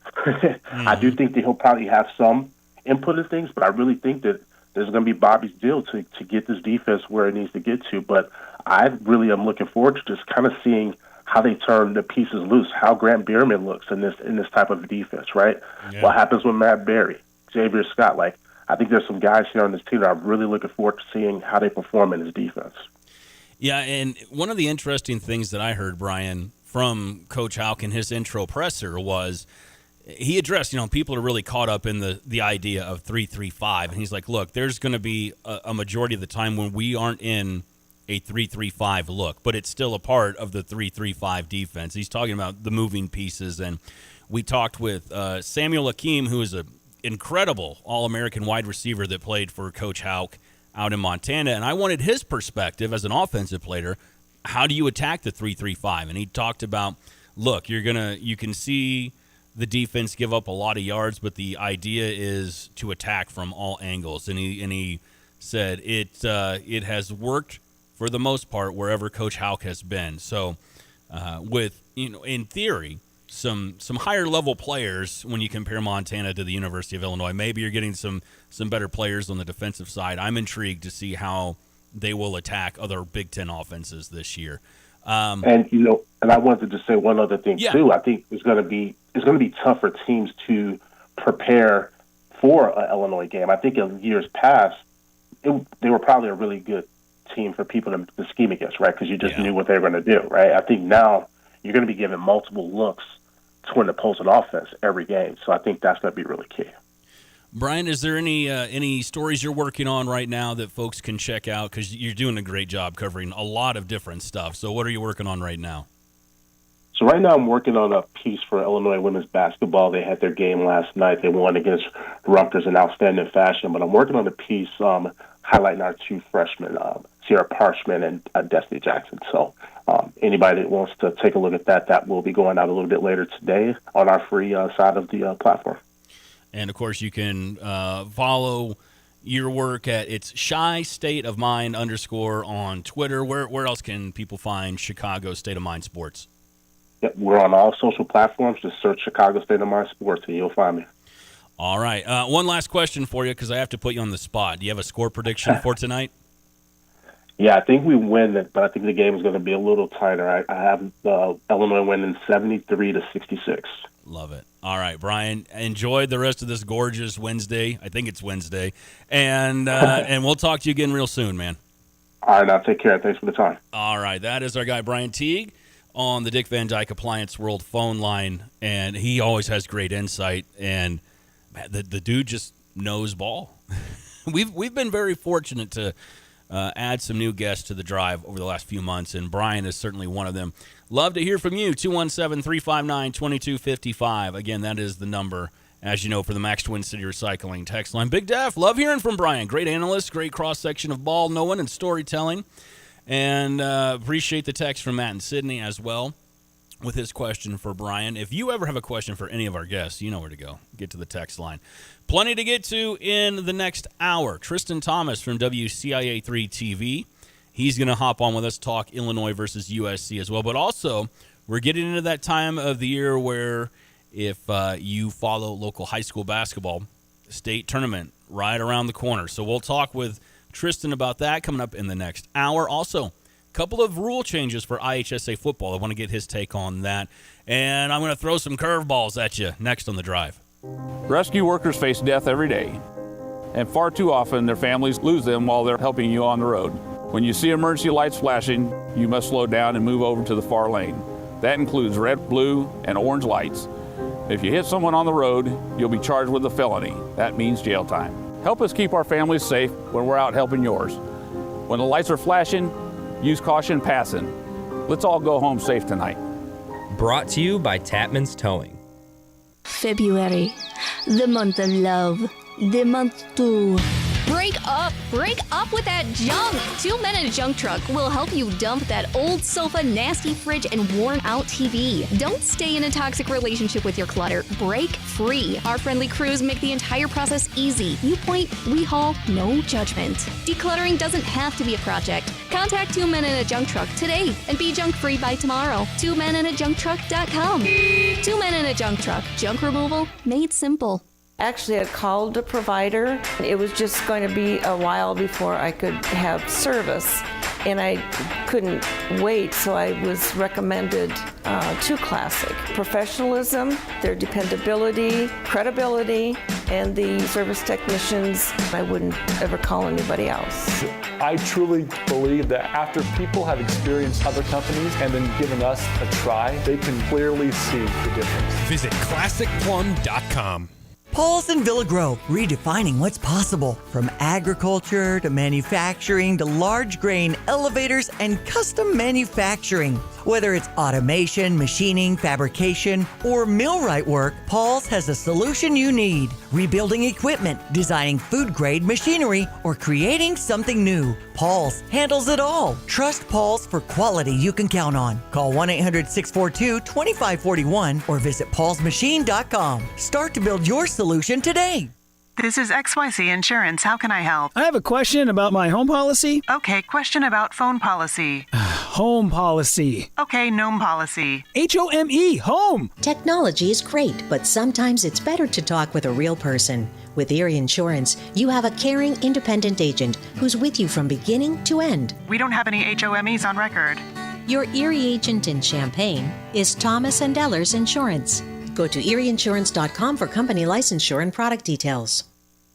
I do think that he'll probably have some input in things, but I really think that there's going to be Bobby's deal to get this defense where it needs to get to. But I really am looking forward to just kind of seeing how they turn the pieces loose, how Grant Bierman looks in this type of defense, right? Yeah. What happens with Matt Berry, Xavier Scott? Like, I think there's some guys here on this team that I'm really looking forward to seeing how they perform in this defense. Yeah, and one of the interesting things that I heard, Brian, from Coach Houck in his intro presser was he addressed, people are really caught up in the idea of 3-3-5. And he's like, look, there's going to be a majority of the time when we aren't in a 3-3-5 look, but it's still a part of the 3-3-5 defense. He's talking about the moving pieces. And we talked with Samuel Akeem, who is an incredible All-American wide receiver that played for Coach Houck out in Montana. And I wanted his perspective as an offensive player. How do you attack the 3-3-5? And he talked about, look, you can see the defense give up a lot of yards, but the idea is to attack from all angles. And he said it has worked for the most part wherever Coach Houck has been. So with in theory, some higher level players when you compare Montana to the University of Illinois, maybe you're getting some better players on the defensive side. I'm intrigued to see how they will attack other Big Ten offenses this year. And I wanted to just say one other thing too. I think it's going to be tough for teams to prepare for an Illinois game. I think in years past, they were probably a really good team for people to scheme against, right? Because you just knew what they were going to do, right? I think now you're going to be given multiple looks toward the opposing offense every game. So I think that's going to be really key. Brian, is there any stories you're working on right now that folks can check out? Because you're doing a great job covering a lot of different stuff. So what are you working on right now? So right now I'm working on a piece for Illinois women's basketball. They had their game last night. They won against Rutgers in outstanding fashion. But I'm working on a piece highlighting our two freshmen, Sierra Parchman and Destiny Jackson. So anybody that wants to take a look at that will be going out a little bit later today on our free side of the platform. And, of course, you can follow your work at it's Shy State of Mind _ on Twitter. Where else can people find Chicago State of Mind Sports? Yep, we're on all social platforms. Just search Chicago State of Mind Sports, and you'll find me. All right. One last question for you because I have to put you on the spot. Do you have a score prediction for tonight? Yeah, I think we win it, but I think the game is going to be a little tighter. I have Illinois winning 73-66. Love it. All right, Brian, enjoy the rest of this gorgeous Wednesday. I think it's Wednesday. And we'll talk to you again real soon, man. All right, now take care. Thanks for the time. All right, that is our guy, Brian Teague, on the Dick Van Dyke Appliance World phone line. And he always has great insight. And the dude just knows ball. We've been very fortunate to add some new guests to the drive over the last few months, and Brian is certainly one of them. Love to hear from you, 217-359-2255. Again, that is the number as you know, for the Max Twin City Recycling text line. Big Def, love hearing from Brian. Great analyst, great cross-section of ball knowing and storytelling. And appreciate the text from Matt and Sydney as well with his question for Brian. If you ever have a question for any of our guests, you know where to go. Get to the text line. Plenty to get to in the next hour. Tristan Thomas from WCIA3 TV. He's going to hop on with us, talk Illinois versus USC as well. But also, we're getting into that time of the year where if you follow local high school basketball, state tournament right around the corner. So we'll talk with Tristan about that coming up in the next hour. Also, a couple of rule changes for IHSA football. I want to get his take on that. And I'm going to throw some curveballs at you next on The Drive. Rescue workers face death every day, and far too often their families lose them while they're helping you on the road. When you see emergency lights flashing, you must slow down and move over to the far lane. That includes red, blue, and orange lights. If you hit someone on the road, you'll be charged with a felony. That means jail time. Help us keep our families safe when we're out helping yours. When the lights are flashing, use caution passing. Let's all go home safe tonight. Brought to you by Tapman's Towing. February, the month of love, the month to break up with that junk. 2 Men in a Junk Truck will help you dump that old sofa, nasty fridge, and worn out TV. Don't stay in a toxic relationship with your clutter. Break free. Our friendly crews make the entire process easy. You point, we haul, no judgment. Decluttering doesn't have to be a project. Contact 2 Men in a Junk Truck today and be junk free by tomorrow. 2meninajuncktruck.com. 2 Men in a Junk Truck. Junk removal made simple. Actually, I called a provider. It was just going to be a while before I could have service, and I couldn't wait, so I was recommended to Classic. Professionalism, their dependability, credibility, and the service technicians. I wouldn't ever call anybody else. I truly believe that after people have experienced other companies and then given us a try, they can clearly see the difference. Visit ClassicPlum.com. Paul's in Villa Grove, redefining what's possible. From agriculture to manufacturing to large grain elevators and custom manufacturing. Whether it's automation, machining, fabrication, or millwright work, Paul's has a solution you need. Rebuilding equipment, designing food-grade machinery, or creating something new. Paul's handles it all. Trust Paul's for quality you can count on. Call 1-800-642-2541 or visit paulsmachine.com. Start to build your solution today. This is XYZ Insurance. How can I help? I have a question about my home policy. Okay, question about phone policy. Home policy. Okay, gnome policy. HOME, home. Technology is great, but sometimes it's better to talk with a real person. With Erie Insurance, you have a caring, independent agent who's with you from beginning to end. We don't have any HOMEs on record. Your Erie agent in Champaign is Thomas & Ellers Insurance. Go to erieinsurance.com for company licensure and product details.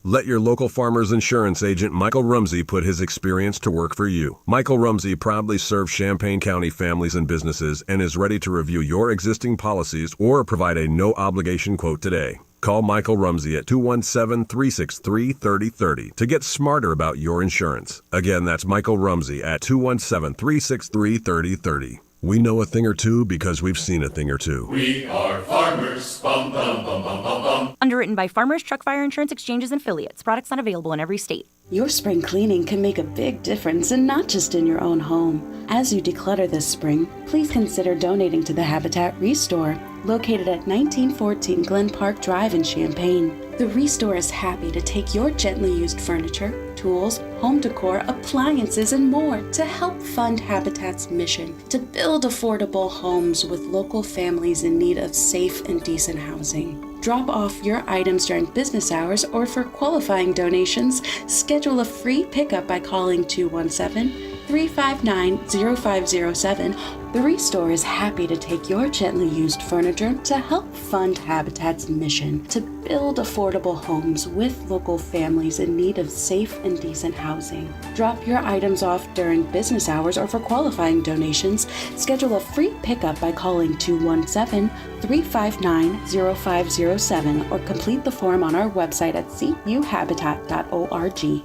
Let your local Farmers Insurance agent Michael Rumsey put his experience to work for you. Michael Rumsey proudly serves Champaign County families and businesses and is ready to review your existing policies or provide a no-obligation quote today. Call Michael Rumsey at 217-363-3030 to get smarter about your insurance. Again, that's Michael Rumsey at 217-363-3030. We know a thing or two because we've seen a thing or two. We are farmers. Bum, bum, bum, bum, bum, bum. Underwritten by Farmers Truck Fire Insurance Exchanges and Affiliates. Products not available in every state. Your spring cleaning can make a big difference, and not just in your own home. As you declutter this spring, please consider donating to the Habitat Restore, located at 1914 Glen Park Drive in Champaign. The Restore is happy to take your gently used furniture, tools, home decor, appliances, and more to help fund Habitat's mission to build affordable homes with local families in need of safe and decent housing. Drop off your items during business hours, or for qualifying donations, schedule a free pickup by calling 217-359-0507. The Restore is happy to take your gently used furniture to help fund Habitat's mission to build affordable homes with local families in need of safe and decent housing. Drop your items off during business hours, or for qualifying donations, schedule a free pickup by calling 217-359-0507 or complete the form on our website at cuhabitat.org.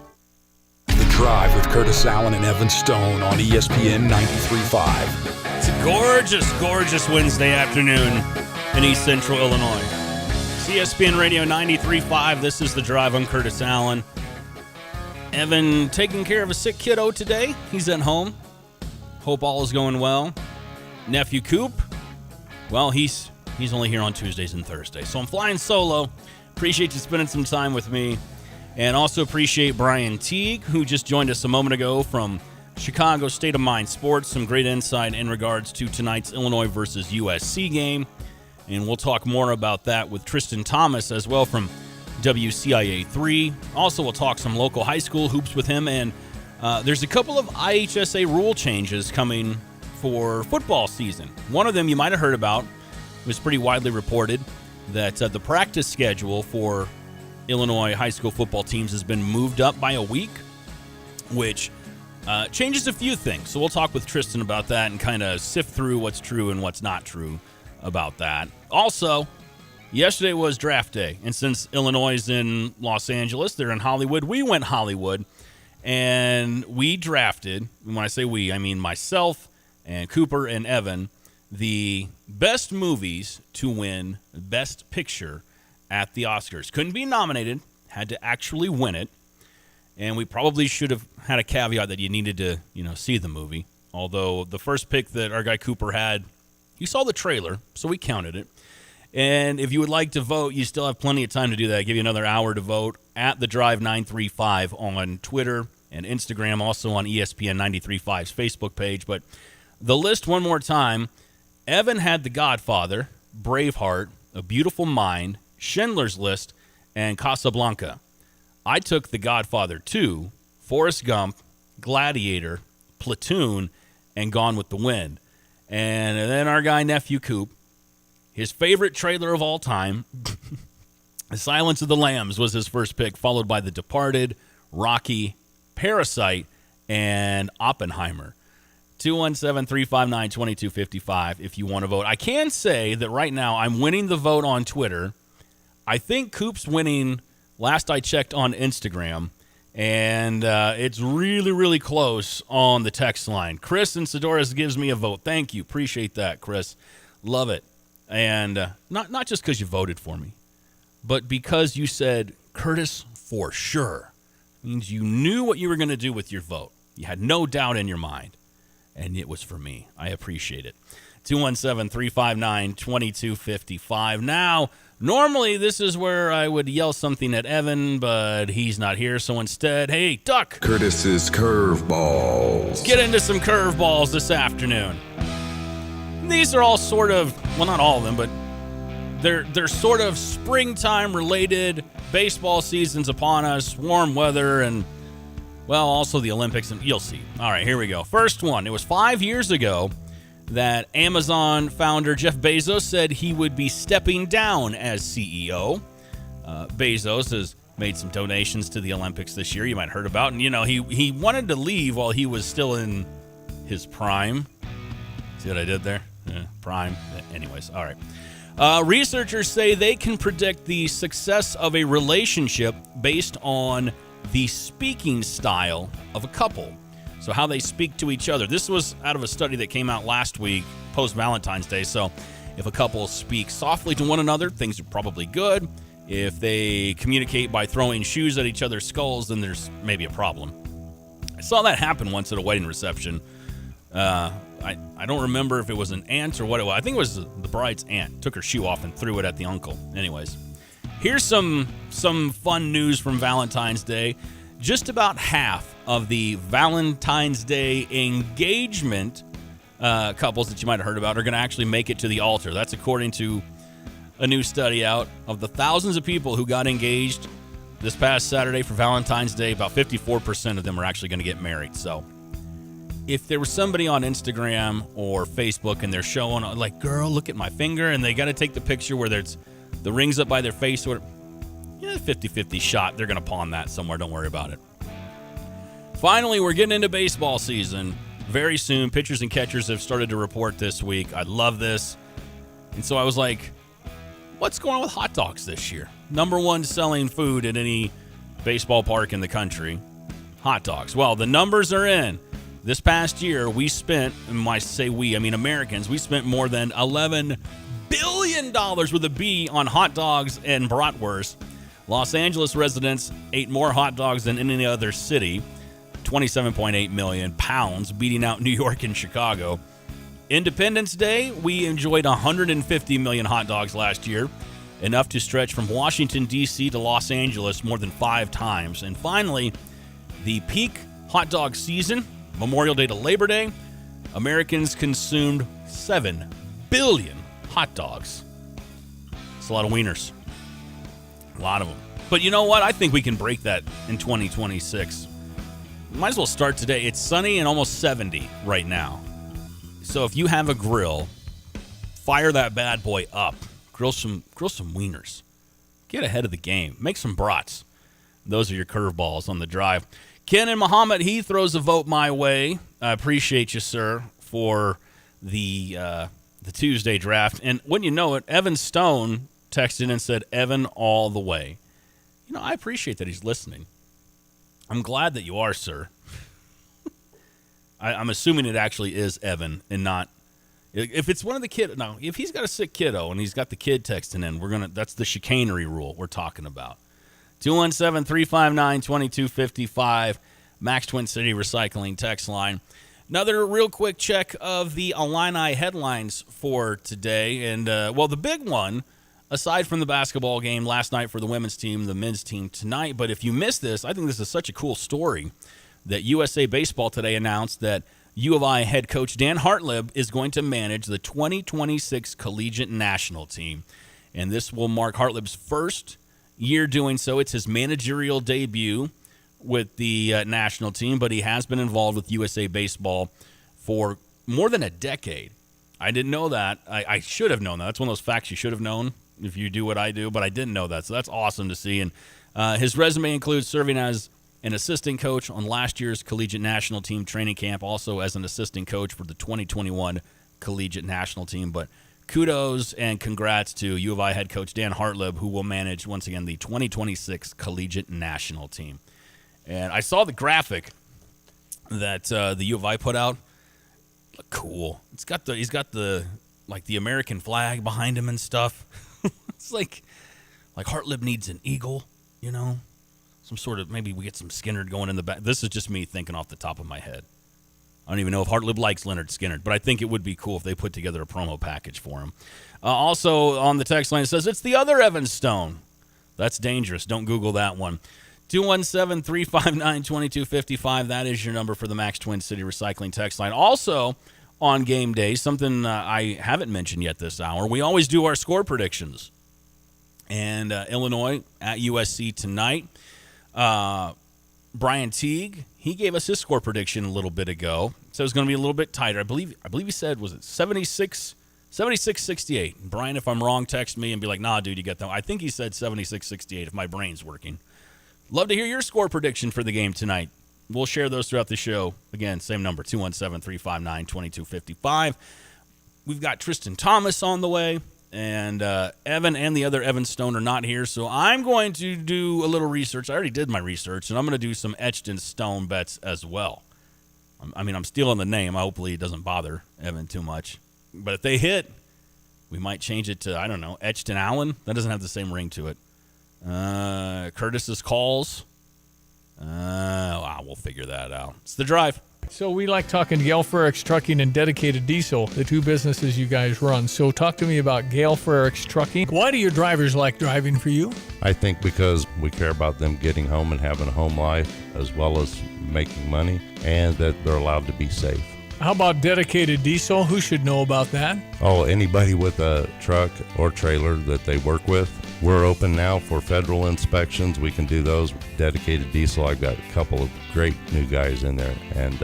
The Drive with Curtis Allen and Evan Stone on ESPN 93.5. It's a gorgeous, gorgeous Wednesday afternoon in East Central Illinois. ESPN Radio 93.5. This is The Drive. I'm Curtis Allen. Evan taking care of a sick kiddo today. He's at home. Hope all is going well. Nephew Coop, well, he's only here on Tuesdays and Thursdays. So I'm flying solo. Appreciate you spending some time with me. And also appreciate Brian Teague, who just joined us a moment ago from Chicago State of Mind Sports. Some great insight in regards to tonight's Illinois versus USC game. And we'll talk more about that with Tristan Thomas as well from WCIA 3. Also, we'll talk some local high school hoops with him. And there's a couple of IHSA rule changes coming for football season. One of them you might have heard about. It was pretty widely reported that the practice schedule for Illinois high school football teams has been moved up by a week, which changes a few things. So we'll talk with Tristan about that and kind of sift through what's true and what's not true about that. Also, yesterday was draft day, and since Illinois is in Los Angeles, they're in Hollywood. We went Hollywood, and we drafted, when I say we, I mean myself and Cooper and Evan, the best movies to win Best Picture at the Oscars. Couldn't be nominated, had to actually win it, and we probably should have had a caveat that you needed to, see the movie. Although the first pick that our guy Cooper had, you saw the trailer, so we counted it. And if you would like to vote, you still have plenty of time to do that. I'll give you another hour to vote at The Drive 935 on Twitter and Instagram, also on ESPN 93.5's Facebook page. But the list one more time, Evan had The Godfather, Braveheart, A Beautiful Mind, Schindler's List, and Casablanca. I took The Godfather 2, Forrest Gump, Gladiator, Platoon, and Gone with the Wind. And then our guy, Nephew Coop, his favorite trailer of all time, The Silence of the Lambs was his first pick, followed by The Departed, Rocky, Parasite, and Oppenheimer. 217-359-2255 if you want to vote. I can say that right now I'm winning the vote on Twitter. I think Coop's winning, last I checked, on Instagram. And it's really, really close on the text line. Chris in Sedoras gives me a vote. Thank you. Appreciate that, Chris. Love it. And not just because you voted for me, but because you said, Curtis, for sure. Means you knew what you were going to do with your vote. You had no doubt in your mind. And it was for me. I appreciate it. 217-359-2255. Now, normally this is where I would yell something at Evan, but he's not here. So instead, hey, Duck. Curtis's Curveballs. Let's get into some curveballs this afternoon. These are all sort of, well, not all of them, but they're sort of springtime related. Baseball season's upon us, warm weather, and well, also the Olympics, and you'll see. All right, here we go. First one. It was 5 years ago that Amazon founder Jeff Bezos said he would be stepping down as CEO. Bezos has made some donations to the Olympics this year you might have heard about. And, he wanted to leave while he was still in his prime. See what I did there? Yeah, prime. Anyways, all right. Researchers say they can predict the success of a relationship based on the speaking style of a couple. So how they speak to each other. This was out of a study that came out last week, post-Valentine's Day. So if a couple speaks softly to one another, things are probably good. If they communicate by throwing shoes at each other's skulls, then there's maybe a problem. I saw that happen once at a wedding reception. I don't remember if it was an aunt or what it was. I think it was the bride's aunt. Took her shoe off and threw it at the uncle. Anyways, here's some fun news from Valentine's Day. Just about half of the Valentine's Day engagement couples that you might have heard about are going to actually make it to the altar. That's according to a new study out. Of the thousands of people who got engaged this past Saturday for Valentine's Day, about 54% of them are actually going to get married. So if there was somebody on Instagram or Facebook and they're showing, like, girl, look at my finger, and they got to take the picture where there's the rings up by their face, or 50-50 shot. They're going to pawn that somewhere. Don't worry about it. Finally, we're getting into baseball season very soon. Pitchers and catchers have started to report this week. I love this. And so I was like, what's going on with hot dogs this year? Number one selling food at any baseball park in the country, hot dogs. Well, the numbers are in. This past year, we spent, and when I say we, I mean Americans, we spent more than $11 billion with a B on hot dogs and bratwurst. Los Angeles residents ate more hot dogs than any other city, 27.8 million pounds, beating out New York and Chicago. Independence Day, we enjoyed 150 million hot dogs last year, enough to stretch from Washington, D.C. to Los Angeles more than 5 times. And finally, the peak hot dog season, Memorial Day to Labor Day, Americans consumed 7 billion hot dogs. It's a lot of wieners. A lot of them. But you know what? I think we can break that in 2026. Might as well start today. It's sunny and almost 70 right now. So if you have a grill, fire that bad boy up. Grill some wieners. Get ahead of the game. Make some brats. Those are your curveballs on the drive. Ken and Muhammad, he throws a vote my way. I appreciate you, sir, for the Tuesday draft. And when you know it, Evan Stone texted and said, Evan all the way. You know, I appreciate that he's listening. I'm glad that you are, sir. I'm assuming it actually is Evan and not, if it's one of the kids. No, if he's got a sick kiddo and he's got the kid texting in, that's the chicanery rule we're talking about. 217-359-2255, Max Twin City Recycling text line. Another real quick check of the Illini headlines for today. And, the big one, aside from the basketball game last night for the women's team, the men's team tonight. But if you missed this, I think this is such a cool story that USA Baseball today announced that U of I head coach Dan Hartlib is going to manage the 2026 Collegiate National Team. And this will mark Hartlib's first year doing so. It's his managerial debut with the national team, but he has been involved with USA Baseball for more than a decade. I didn't know that. I should have known that. That's one of those facts you should have known if you do what I do, but I didn't know that. So that's awesome to see. And his resume includes serving as an assistant coach on last year's Collegiate National Team training camp, also as an assistant coach for the 2021 Collegiate National Team. But kudos and congrats to U of I head coach Dan Hartlib, who will manage, once again, the 2026 Collegiate National Team. And I saw the graphic that the U of I put out. Look cool. He's got the American flag behind him and stuff. It's like Hartlib needs an eagle, you know? Some sort of, maybe we get some Skinner going in the back. This is just me thinking off the top of my head. I don't even know if Hartlib likes Leonard Skinner, but I think it would be cool if they put together a promo package for him. Also on the text line, it says, it's the other Evan Stone. That's dangerous. Don't Google that one. 217-359-2255. That is your number for the Max Twin City Recycling text line. Also on game day, something I haven't mentioned yet this hour, we always do our score predictions. And Illinois at USC tonight. Brian Teague, he gave us his score prediction a little bit ago. So it's going to be a little bit tighter. I believe he said, was it 76-68. Brian, if I'm wrong, text me and be like, nah, dude, you got that. I think he said 76-68 if my brain's working. Love to hear your score prediction for the game tonight. We'll share those throughout the show. Again, same number, 217-359-2255. We've got Tristan Thomas on the way. And Evan and the other Evan Stone are not here, so I'm going to do a little research. I already did my research, and I'm going to do some etched in stone bets as well. I'm stealing the name. Hopefully it doesn't bother Evan too much. But if they hit, we might change it to, I don't know, etched in Allen. That doesn't have the same ring to it. Curtis's calls. We'll figure that out. It's the drive. So we like talking to Gale Frericks Trucking and Dedicated Diesel, the two businesses you guys run. So talk to me about Gale Frericks Trucking. Why do your drivers like driving for you? I think because we care about them getting home and having a home life, as well as making money, and that they're allowed to be safe. How about Dedicated Diesel? Who should know about that? Oh, anybody with a truck or trailer that they work with. We're open now for federal inspections. We can do those. Dedicated Diesel, I've got a couple of great new guys in there. And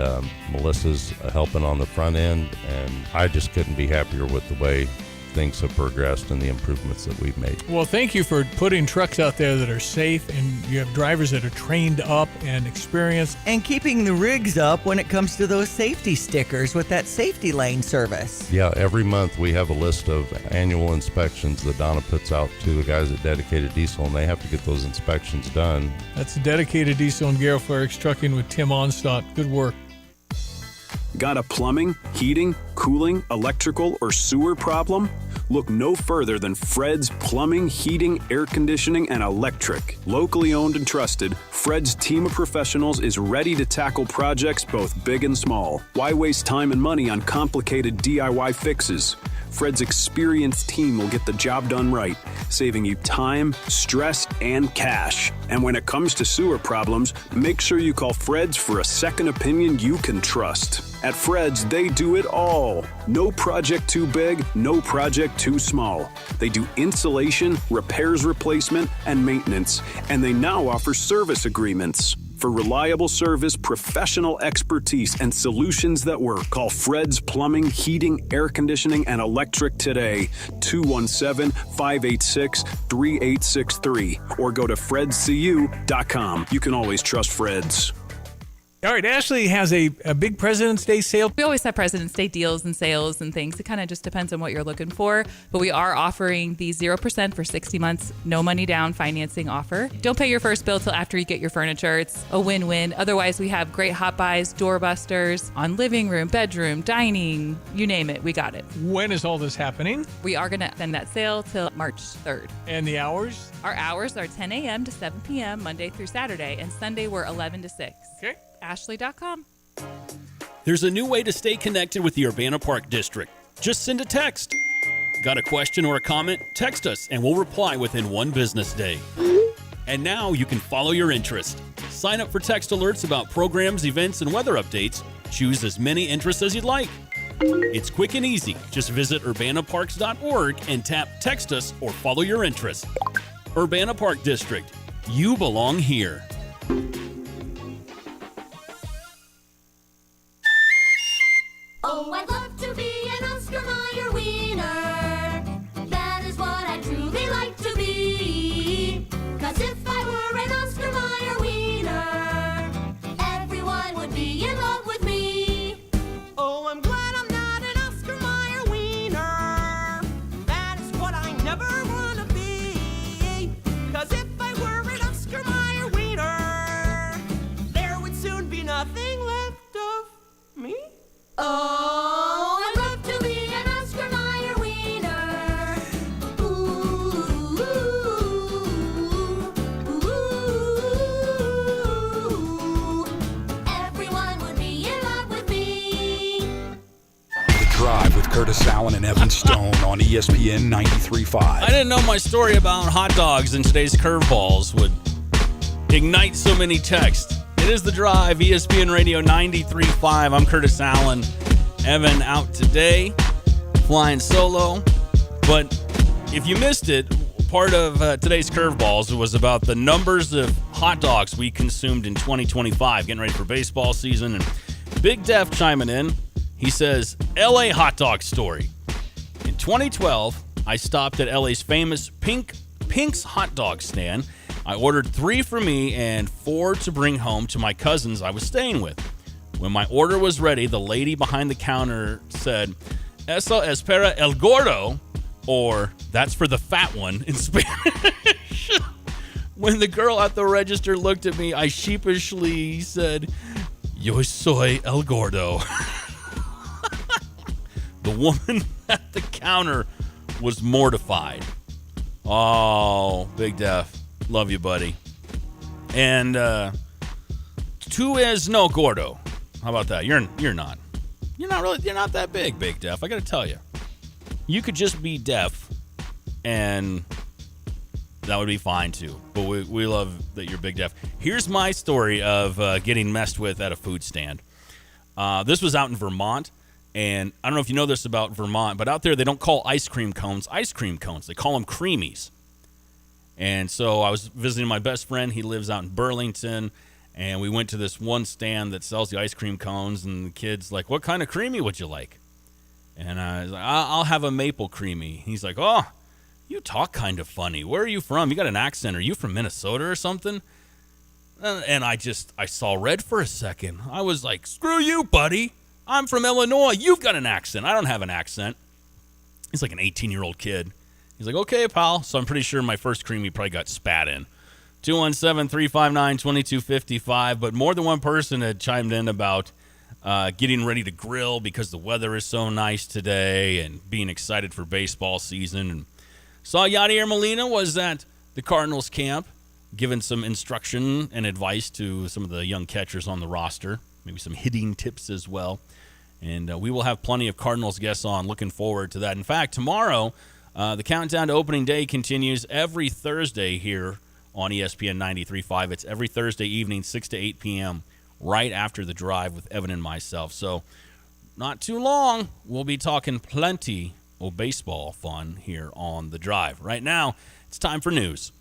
Melissa's helping on the front end. And I just couldn't be happier with the way things have progressed and the improvements that we've made. Well, thank you for putting trucks out there that are safe, and you have drivers that are trained up and experienced. And keeping the rigs up when it comes to those safety stickers with that safety lane service. Yeah, every month we have a list of annual inspections that Donna puts out to the guys at Dedicated Diesel, and they have to get those inspections done. That's Dedicated Diesel and Gale Frericks Trucking with Tim Onstadt. Good work. Got a plumbing, heating, cooling, electrical, or sewer problem? Look no further than Fred's Plumbing, Heating, Air Conditioning, and Electric. Locally owned and trusted, Fred's team of professionals is ready to tackle projects both big and small. Why waste time and money on complicated DIY fixes? Fred's experienced team will get the job done right, saving you time, stress, and cash. And when it comes to sewer problems, make sure you call Fred's for a second opinion you can trust. At Fred's, they do it all. No project too big, no project too small. They do insulation, repairs, replacement, and maintenance, and they now offer service agreements. For reliable service, professional expertise, and solutions that work, call Fred's Plumbing, Heating, Air Conditioning, and Electric today, 217-586-3863, or go to fredscu.com. You can always trust Fred's. All right, Ashley has a big President's Day sale. We always have President's Day deals and sales and things. It kind of just depends on what you're looking for. But we are offering the 0% for 60 months, no money down financing offer. Don't pay your first bill till after you get your furniture. It's a win-win. Otherwise, we have great hot buys, doorbusters on living room, bedroom, dining, you name it. We got it. When is all this happening? We are going to extend that sale till March 3rd. And the hours? Our hours are 10 a.m. to 7 p.m. Monday through Saturday, and Sunday we're 11 to 6. Okay. Ashley.com. There's a new way to stay connected with the Urbana Park District. Just send a text. Got a question or a comment? Text us and we'll reply within one business day. And now you can follow your interest. Sign up for text alerts about programs, events, and weather updates. Choose as many interests as you'd like. It's quick and easy. Just visit urbanaparks.org and tap Text Us or follow your interest. Urbana Park District. You belong here. Oh, I'd love to be an Oscar Mayer wiener. That is what I truly like to be. 'Cause if I were an Oscar Mayer wiener, everyone would be in love with me. Oh, I'm glad I'm not an Oscar Mayer wiener. That is what I never want to be. 'Cause if I were an Oscar Mayer wiener, there would soon be nothing left of me. Oh, I'd love to be an Oscar Mayer wiener. Ooh, everyone would be in love with me. The Drive with Curtis Allen and Evan Stone on ESPN 93.5. I didn't know my story about hot dogs and today's curveballs would ignite so many texts. It is The Drive, ESPN Radio 93.5. I'm Curtis Allen. Evan out today, flying solo. But if you missed it, part of today's curveballs was about the numbers of hot dogs we consumed in 2025, getting ready for baseball season. And Big Def chiming in. He says, LA hot dog story. In 2012, I stopped at LA's famous Pink's hot dog stand. I ordered 3 for me and 4 to bring home to my cousins I was staying with. When my order was ready, the lady behind the counter said, "Eso es para el gordo," or "That's for the fat one" in Spanish. When the girl at the register looked at me, I sheepishly said, "Yo soy el gordo." The woman at the counter was mortified. Oh, Big Def. Love you, buddy. And tú es no gordo. How about that? You're not. You're not that big, Big Def. I got to tell you. You could just be deaf, and that would be fine too. But we love that you're Big Def. Here's my story of getting messed with at a food stand. This was out in Vermont, and I don't know if you know this about Vermont, but out there they don't call ice cream cones. They call them creamies. And so I was visiting my best friend. He lives out in Burlington. And we went to this one stand that sells the ice cream cones. And the kid's like, "What kind of creamy would you like?" And I was like, "I'll have a maple creamy." He's like, "Oh, you talk kind of funny. Where are you from? You got an accent. Are you from Minnesota or something?" And I saw red for a second. I was like, "Screw you, buddy. I'm from Illinois. You've got an accent. I don't have an accent." He's like an 18-year-old kid. He's like, "Okay, pal." So I'm pretty sure my first creamy probably got spat in. 217-359-2255. But more than one person had chimed in about getting ready to grill because the weather is so nice today and being excited for baseball season. And saw Yadier Molina was at the Cardinals camp, giving some instruction and advice to some of the young catchers on the roster, maybe some hitting tips as well. And we will have plenty of Cardinals guests on. Looking forward to that. In fact, tomorrow, the countdown to opening day continues every Thursday here on ESPN 93.5. It's every Thursday evening, 6 to 8 p.m., right after the drive with Evan and myself. So not too long, we'll be talking plenty of baseball fun here on the drive. Right now, it's time for news.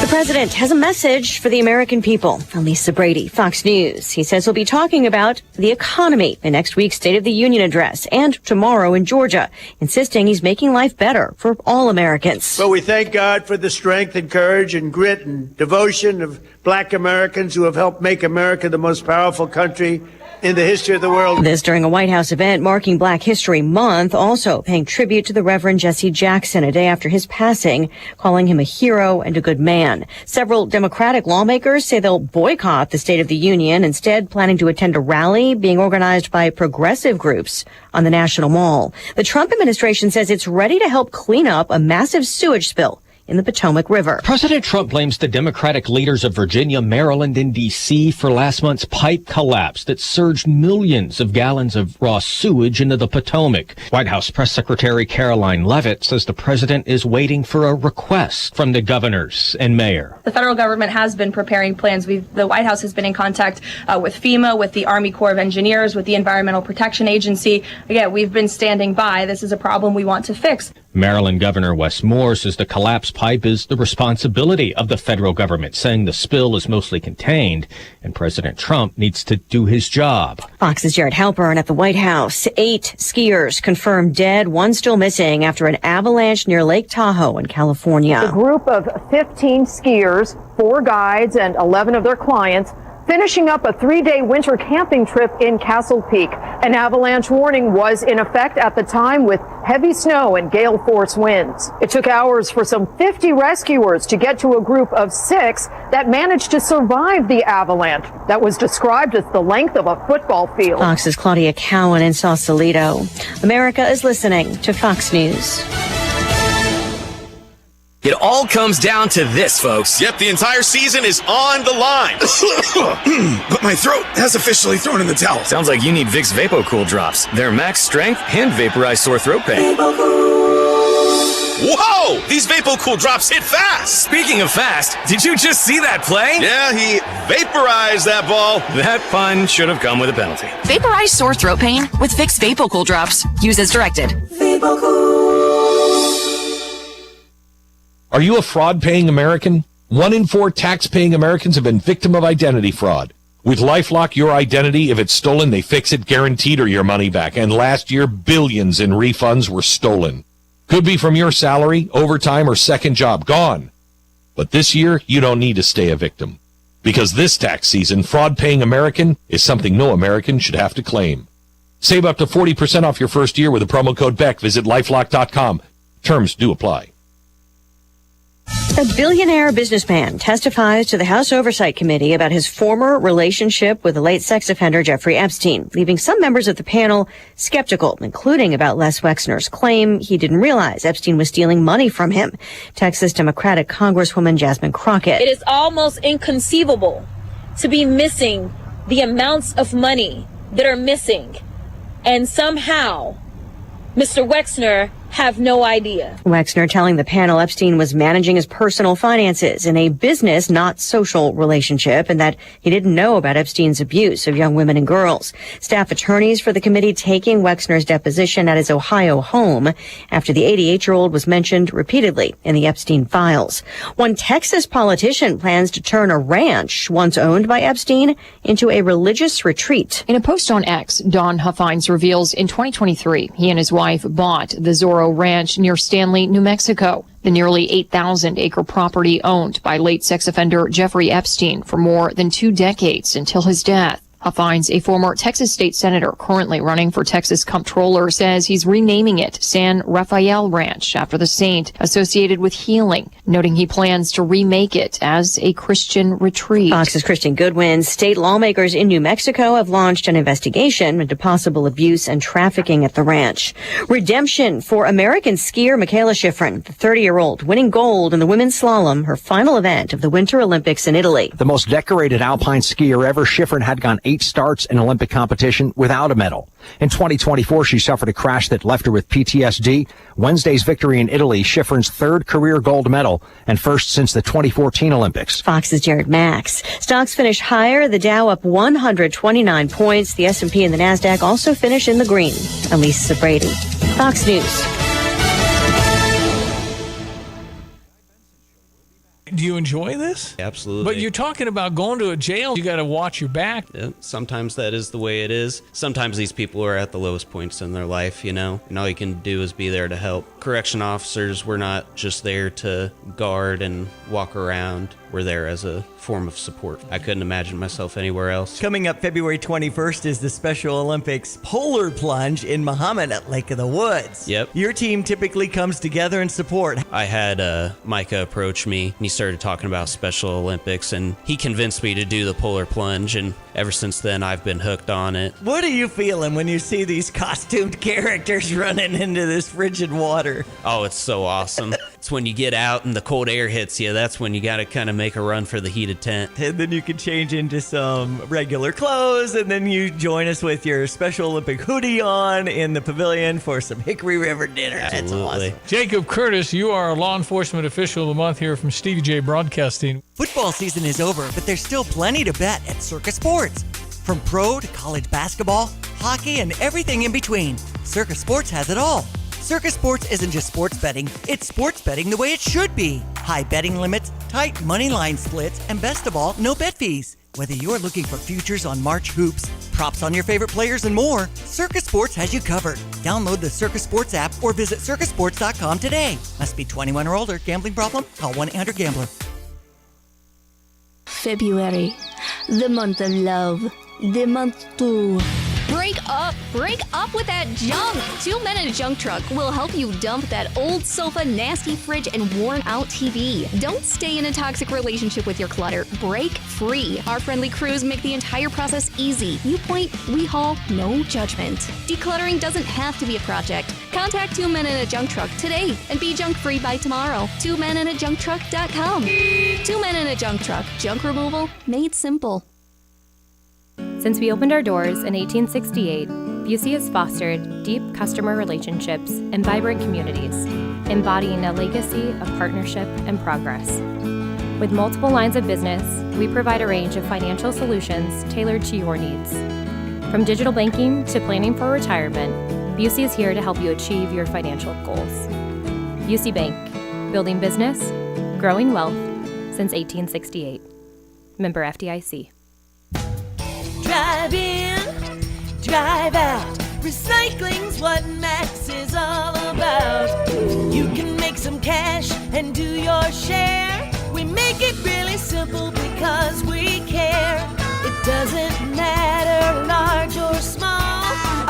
The president has a message for the American people. Lisa Brady, Fox News. He says he'll be talking about the economy in next week's State of the Union address and tomorrow in Georgia, insisting he's making life better for all Americans. But we thank God for the strength and courage and grit and devotion of Black Americans who have helped make America the most powerful country in the history of the world. This during a White House event marking Black History Month, also paying tribute to the Reverend Jesse Jackson a day after his passing, calling him a hero and a good man. Several Democratic lawmakers say they'll boycott the State of the Union, instead planning to attend a rally being organized by progressive groups on the National Mall. The Trump administration says it's ready to help clean up a massive sewage spill in the Potomac River. President Trump blames the Democratic leaders of Virginia, Maryland, and D.C. for last month's pipe collapse that surged millions of gallons of raw sewage into the Potomac. White House Press Secretary Caroline Leavitt says the president is waiting for a request from the governors and mayor. The federal government has been preparing plans. The White House has been in contact with FEMA, with the Army Corps of Engineers, with the Environmental Protection Agency. Again, we've been standing by. This is a problem we want to fix. Maryland Governor Wes Moore says the collapsed pipe is the responsibility of the federal government, saying the spill is mostly contained and President Trump needs to do his job. Fox's Jared Halpern at the White House. 8 skiers confirmed dead, 1 still missing after an avalanche near Lake Tahoe in California. A group of 15 skiers, 4 guides, and 11 of their clients finishing up a 3-day winter camping trip in Castle Peak. An avalanche warning was in effect at the time with heavy snow and gale force winds. It took hours for some 50 rescuers to get to a group of 6 that managed to survive the avalanche that was described as the length of a football field. Fox's Claudia Cowan in Sausalito. America is listening to Fox News. It all comes down to this, folks. Yep, the entire season is on the line. But my throat has officially thrown in the towel. Sounds like you need Vicks VapoCool drops. They're max strength and vaporize sore throat pain. Whoa! These VapoCool drops hit fast! Speaking of fast, did you just see that play? Yeah, he vaporized that ball. That pun should have come with a penalty. Vaporize sore throat pain with Vicks VapoCool drops. Use as directed. Are you a fraud-paying American? 1 in 4 tax-paying Americans have been victim of identity fraud. With LifeLock, your identity, if it's stolen, they fix it guaranteed or your money back. And last year, billions in refunds were stolen. Could be from your salary, overtime, or second job. Gone. But this year, you don't need to stay a victim. Because this tax season, fraud-paying American is something no American should have to claim. Save up to 40% off your first year with the promo code BECK. Visit LifeLock.com. Terms do apply. A billionaire businessman testifies to the House Oversight Committee about his former relationship with the late sex offender Jeffrey Epstein, leaving some members of the panel skeptical, including about Les Wexner's claim he didn't realize Epstein was stealing money from him. Texas Democratic Congresswoman Jasmine Crockett. It is almost inconceivable to be missing the amounts of money that are missing, and somehow Mr. Wexner have no idea. Wexner telling the panel Epstein was managing his personal finances in a business, not social relationship, and that he didn't know about Epstein's abuse of young women and girls. Staff attorneys for the committee taking Wexner's deposition at his Ohio home after the 88-year-old was mentioned repeatedly in the Epstein files. One Texas politician plans to turn a ranch once owned by Epstein into a religious retreat. In a post on X, Don Huffines reveals in 2023, he and his wife bought the Zorro Ranch near Stanley, New Mexico, the nearly 8,000-acre property owned by late sex offender Jeffrey Epstein for more than 2 decades until his death. Huffines, a former Texas state senator currently running for Texas comptroller, says he's renaming it San Rafael Ranch after the saint associated with healing, noting he plans to remake it as a Christian retreat. Fox's Christian Goodwin. State lawmakers in New Mexico have launched an investigation into possible abuse and trafficking at the ranch. Redemption for American skier Michaela Schifrin, the 30-year-old, winning gold in the women's slalom, her final event of the Winter Olympics in Italy. The most decorated alpine skier ever, Schifrin had gone 8 starts in Olympic competition without a medal. In 2024, she suffered a crash that left her with PTSD. Wednesday's victory in Italy, Schifrin's 3rd career gold medal and first since the 2014 Olympics. Fox's Jared Max. Stocks finish higher. The Dow up 129 points. The S&P and the NASDAQ also finish in the green. I'm Lisa Brady, Fox News. Do you enjoy this? Absolutely. But you're talking about going to a jail. You got to watch your back. Yeah, sometimes that is the way it is. Sometimes these people are at the lowest points in their life, and all you can do is be there to help. Correction officers, we're not just there to guard and walk around. We're there as a form of support. I couldn't imagine myself anywhere else. Coming up February 21st is the Special Olympics Polar Plunge in Mahomet at Lake of the Woods. Yep. Your team typically comes together in support. I had Micah approach me, and he started talking about Special Olympics, and he convinced me to do the polar plunge, and ever since then, I've been hooked on it. What are you feeling when you see these costumed characters running into this frigid water? Oh, it's so awesome. It's when you get out and the cold air hits you, that's when you got to kind of make a run for the heated tent. And then you can change into some regular clothes, and then you join us with your Special Olympic hoodie on in the pavilion for some Hickory River dinner. Absolutely. That's awesome. Jacob Curtis, you are a law enforcement official of the month here from Stevie J Broadcasting. Football season is over, but there's still plenty to bet at Circus Sports. From pro to college basketball, hockey, and everything in between, Circus Sports has it all. Circus Sports isn't just sports betting, it's sports betting the way it should be. High betting limits, tight money line splits, and best of all, no bet fees. Whether you're looking for futures on March hoops, props on your favorite players, and more, Circus Sports has you covered. Download the Circus Sports app or visit circusports.com today. Must be 21 or older. Gambling problem? Call 1-800-GAMBLER. February, the month of love, the month to break up with that junk. 2 Men in a Junk Truck will help you dump that old sofa, nasty fridge, and worn out TV. Don't stay in a toxic relationship with your clutter. Break free. Our friendly crews make the entire process easy. You point, we haul, no judgment. Decluttering doesn't have to be a project. Contact 2 Men in a Junk Truck today and be junk free by tomorrow. 2meninajuncktruck.com. 2 Men in a Junk Truck. Junk removal made simple. Since we opened our doors in 1868, Busey has fostered deep customer relationships and vibrant communities, embodying a legacy of partnership and progress. With multiple lines of business, we provide a range of financial solutions tailored to your needs. From digital banking to planning for retirement, Busey is here to help you achieve your financial goals. Busey Bank, building business, growing wealth since 1868. Member FDIC. Drive in, drive out. Recycling's what Max is all about. You can make some cash and do your share. We make it really simple because we care. It doesn't matter large or small.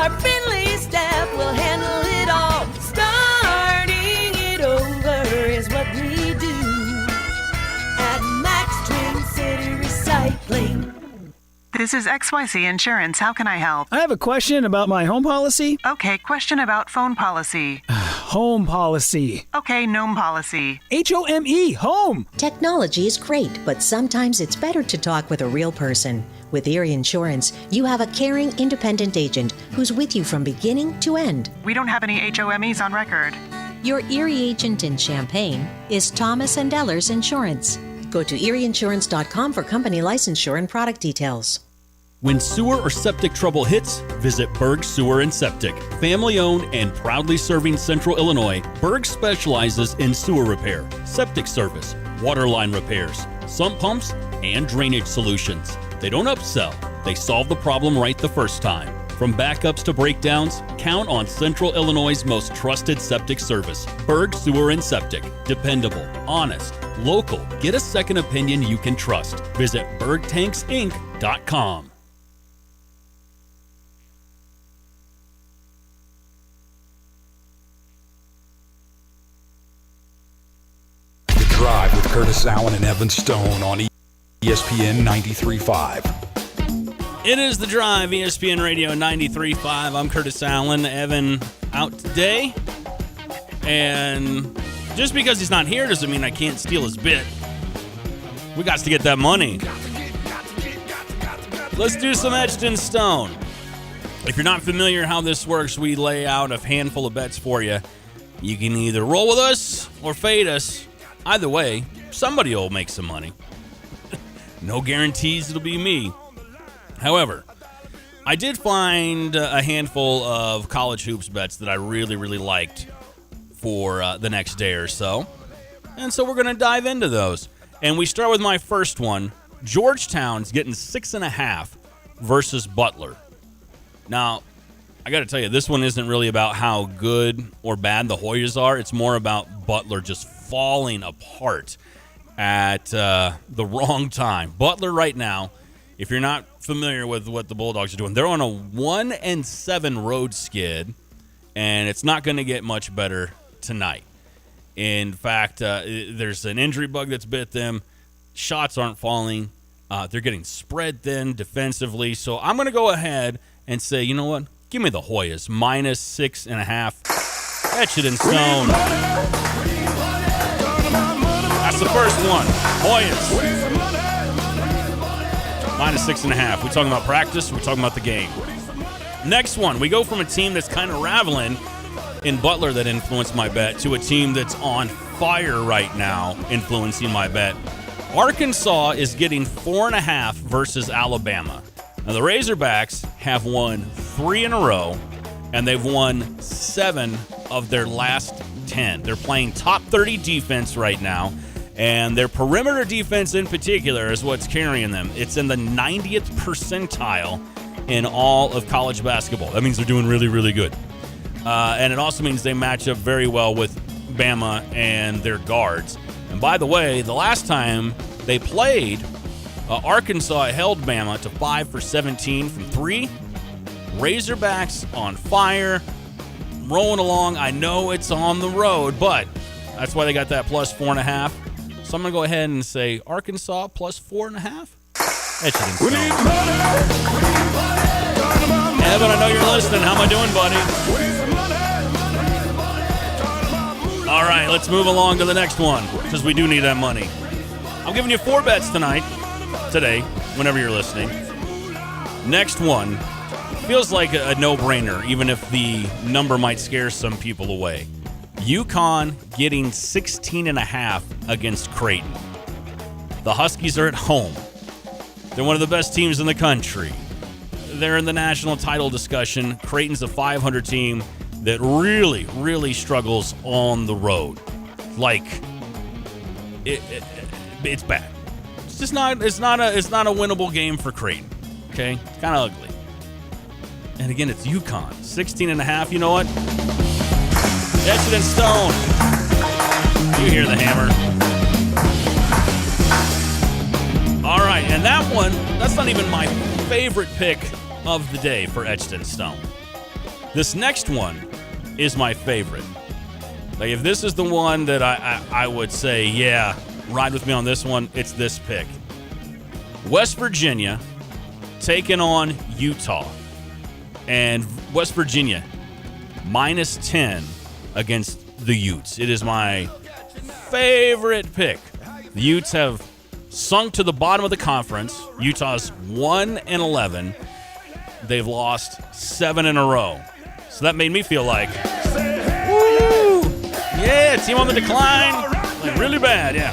Our friendly staff will handle it all. Starting it over is what we do at Max Twin City Recycling. This is XYZ Insurance. How can I help? I have a question about my home policy. Okay, question about phone policy. Home policy. Okay, gnome policy. HOME, home. Technology is great, but sometimes it's better to talk with a real person. With Erie Insurance, you have a caring, independent agent who's with you from beginning to end. We don't have any HOMEs on record. Your Erie agent in Champaign is Thomas & Ellers Insurance. Go to erieinsurance.com for company licensure and product details. When sewer or septic trouble hits, visit Berg Sewer and Septic. Family owned and proudly serving Central Illinois, Berg specializes in sewer repair, septic service, water line repairs, sump pumps, and drainage solutions. They don't upsell, they solve the problem right the first time. From backups to breakdowns, count on Central Illinois' most trusted septic service. Berg Sewer and Septic. Dependable, honest, local. Get a second opinion you can trust. Visit bergtanksinc.com. Curtis Allen and Evan Stone on ESPN 93.5. It is The Drive, ESPN Radio 93.5. I'm Curtis Allen. Evan out today. And just because he's not here doesn't mean I can't steal his bit. We got to get that money. Let's do some Etched in Stone. If you're not familiar how this works, we lay out a handful of bets for you. You can either roll with us or fade us. Either way, somebody will make some money. No guarantees it'll be me. However, I did find a handful of college hoops bets that I really, really liked for the next day or so. And so we're going to dive into those. And we start with my first one. Georgetown's getting 6.5 versus Butler. Now, I got to tell you, this one isn't really about how good or bad the Hoyas are. It's more about Butler just falling apart at the wrong time. Butler right now, if you're not familiar with what the Bulldogs are doing, they're on a 1-7 road skid, and it's not going to get much better tonight. In fact, there's an injury bug that's bit them. Shots aren't falling. They're getting spread thin defensively. So I'm going to go ahead and say, you know what? Give me the Hoyas. -6.5. Etch it in stone. That's the first one. Hoyas. -6.5. We're talking about practice. We're talking about the game. Next one. We go from a team that's kind of raveling in Butler that influenced my bet to a team that's on fire right now influencing my bet. Arkansas is getting 4.5 versus Alabama. Now, the Razorbacks have won 3 in a row, and they've won 7 of their last 10. They're playing top 30 defense right now, and their perimeter defense in particular is what's carrying them. It's in the 90th percentile in all of college basketball. That means they're doing really, really good. And it also means they match up very well with Bama and their guards. And by the way, the last time they played, Arkansas held Bama to 5 for 17 from 3. Razorbacks on fire, rolling along. I know it's on the road, but that's why they got that +4.5. So I'm going to go ahead and say Arkansas +4.5. Etch it in stone. Evan, I know you're listening. How am I doing, buddy? All right, let's move along to the next one, because we do need that money. I'm giving you 4 bets today, whenever you're listening. Next one feels like a no-brainer, even if the number might scare some people away. UConn getting 16.5 against Creighton. The Huskies are at home. They're one of the best teams in the country. They're in the national title discussion. Creighton's a 500 team that really, really struggles on the road. Like, it's bad. It's just not. It's not a winnable game for Creighton. Okay, it's kind of ugly. And again, it's UConn, 16.5. You know what? Etch it in stone. You hear the hammer. All right, and that one, that's not even my favorite pick of the day for Etched in Stone. This next one is my favorite. Like, if this is the one that I would say, yeah, ride with me on this one, it's this pick. West Virginia taking on Utah. And West Virginia, -10 against the Utes. It is my favorite pick. The Utes have sunk to the bottom of the conference. Utah's 1-11. They've lost 7 in a row. So that made me feel like, woo! Yeah, team on the decline. Like, really bad, yeah.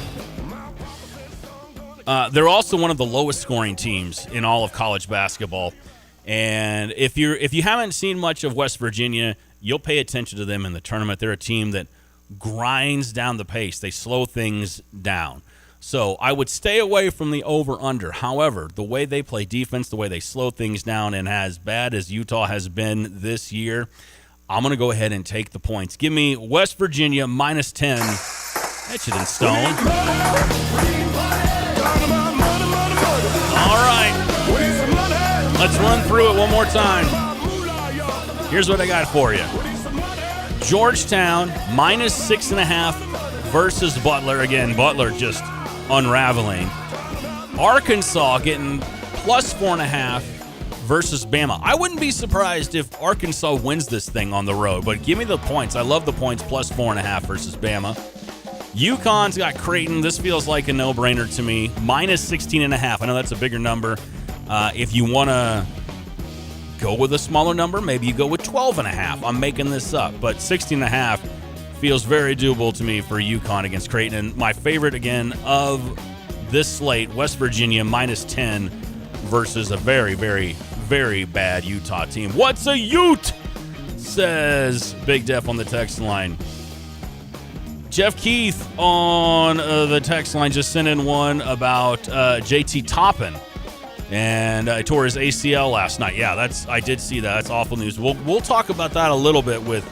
They're also one of the lowest scoring teams in all of college basketball. And if you haven't seen much of West Virginia, you'll pay attention to them in the tournament. They're a team that grinds down the pace. They slow things down. So I would stay away from the over-under. However, the way they play defense, the way they slow things down, and as bad as Utah has been this year, I'm going to go ahead and take the points. Give me West Virginia -10. Etch it in stone. All right. Let's run through it one more time. Here's what I got for you. Georgetown -6.5 versus Butler. Again, Butler just unraveling. Arkansas getting plus 4.5 versus Bama. I wouldn't be surprised if Arkansas wins this thing on the road, but give me the points. I love the points, plus 4.5 versus Bama. UConn's got Creighton. This feels like a no-brainer to me. Minus 16.5. I know that's a bigger number. If you want to go with a smaller number, maybe you go with 12.5. I'm making this up, but 16.5 feels very doable to me for UConn against Creighton. And my favorite, again, of this slate, West Virginia, minus 10 versus a very, very, very bad Utah team. What's a Ute? Says Big Def on the text line. Jeff Keith on the text line just sent in one about JT Toppin. And I tore his ACL last night. Yeah, I did see that. That's awful news. We'll talk about that a little bit with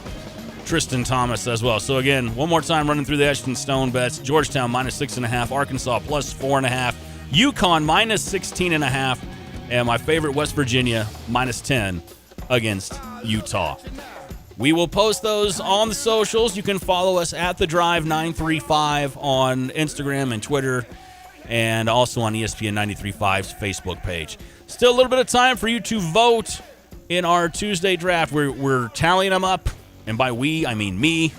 Tristan Thomas as well. So again, one more time running through the Etched in Stone bets. Georgetown minus 6.5, Arkansas plus 4.5, UConn minus 16.5, and my favorite West Virginia minus 10 against Utah. We will post those on the socials. You can follow us at The Drive 935 on Instagram and Twitter, and also on ESPN 93.5's Facebook page. Still a little bit of time for you to vote in our Tuesday draft. We're tallying them up, and by we, I mean me.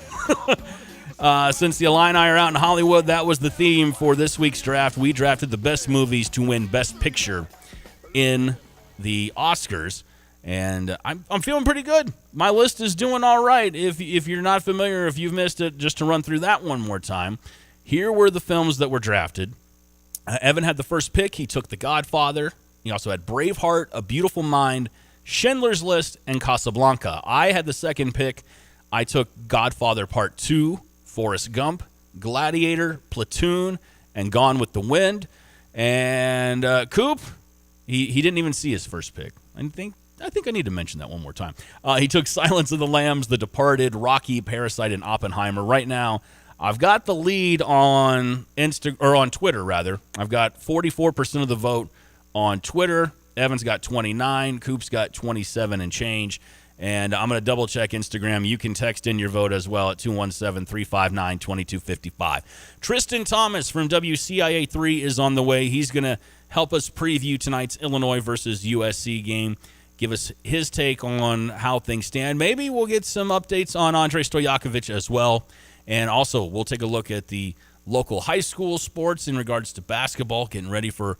Since the Illini are out in Hollywood, that was the theme for this week's draft. We drafted the best movies to win Best Picture in the Oscars, and I'm feeling pretty good. My list is doing all right. If you're not familiar, if you've missed it, just to run through that one more time, here were the films that were drafted. Evan had the first pick. He took The Godfather. He also had Braveheart, A Beautiful Mind, Schindler's List, and Casablanca. I had the second pick. I took Godfather Part 2, Forrest Gump, Gladiator, Platoon, and Gone with the Wind. And Coop, he didn't even see his first pick. I think I need to mention that one more time. He took Silence of the Lambs, The Departed, Rocky, Parasite, and Oppenheimer. Right now, I've got the lead on on Twitter, rather. I've got 44% of the vote on Twitter. Evan's got 29. Coop's got 27 and change. And I'm going to double-check Instagram. You can text in your vote as well at 217-359-2255. Tristan Thomas from WCIA3 is on the way. He's going to help us preview tonight's Illinois versus USC game, give us his take on how things stand. Maybe we'll get some updates on Andrei Stojakovic as well. And also, we'll take a look at the local high school sports in regards to basketball, getting ready for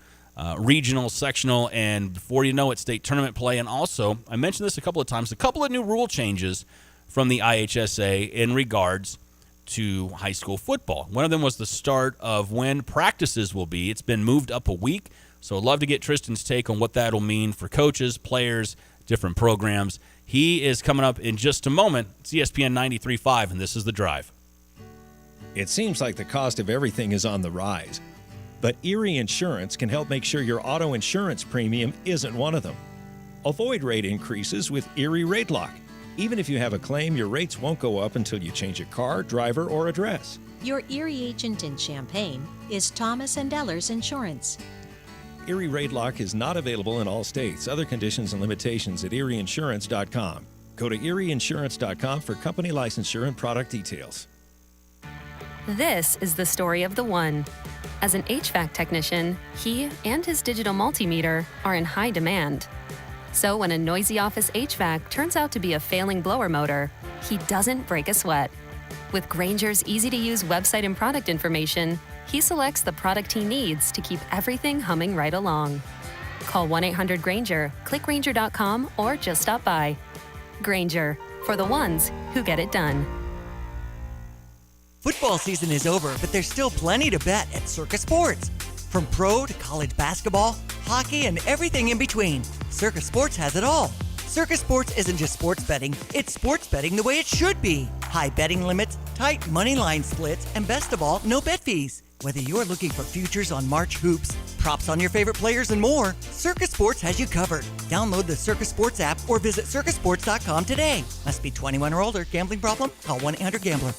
regional, sectional, and before you know it, state tournament play. And also, I mentioned this a couple of times, a couple of new rule changes from the IHSA in regards to high school football. One of them was the start of when practices will be. It's been moved up a week, so I'd love to get Tristan's take on what that'll mean for coaches, players, different programs. He is coming up in just a moment. It's ESPN 93.5, and this is The Drive. It seems like the cost of everything is on the rise, but Erie Insurance can help make sure your auto insurance premium isn't one of them. Avoid rate increases with Erie Rate Lock. Even if you have a claim, your rates won't go up until you change a car, driver, or address. Your Erie agent in Champaign is Thomas & Ellers Insurance. Erie Rate Lock is not available in all states. Other conditions and limitations at erieinsurance.com. Go to erieinsurance.com for company licensure and product details. This is the story of the one. As an HVAC technician, he and his digital multimeter are in high demand. So when a noisy office HVAC turns out to be a failing blower motor, he doesn't break a sweat. With Grainger's easy-to-use website and product information, he selects the product he needs to keep everything humming right along. Call 1-800-GRAINGER, click Grainger.com, or just stop by. Grainger, for the ones who get it done. Football season is over, but there's still plenty to bet at Circus Sports. From pro to college basketball, hockey, and everything in between, Circus Sports has it all. Circus Sports isn't just sports betting, it's sports betting the way it should be. High betting limits, tight money line splits, and best of all, no bet fees. Whether you're looking for futures on March hoops, props on your favorite players, and more, Circus Sports has you covered. Download the Circus Sports app or visit circusports.com today. Must be 21 or older. Gambling problem? Call 1-800-GAMBLER.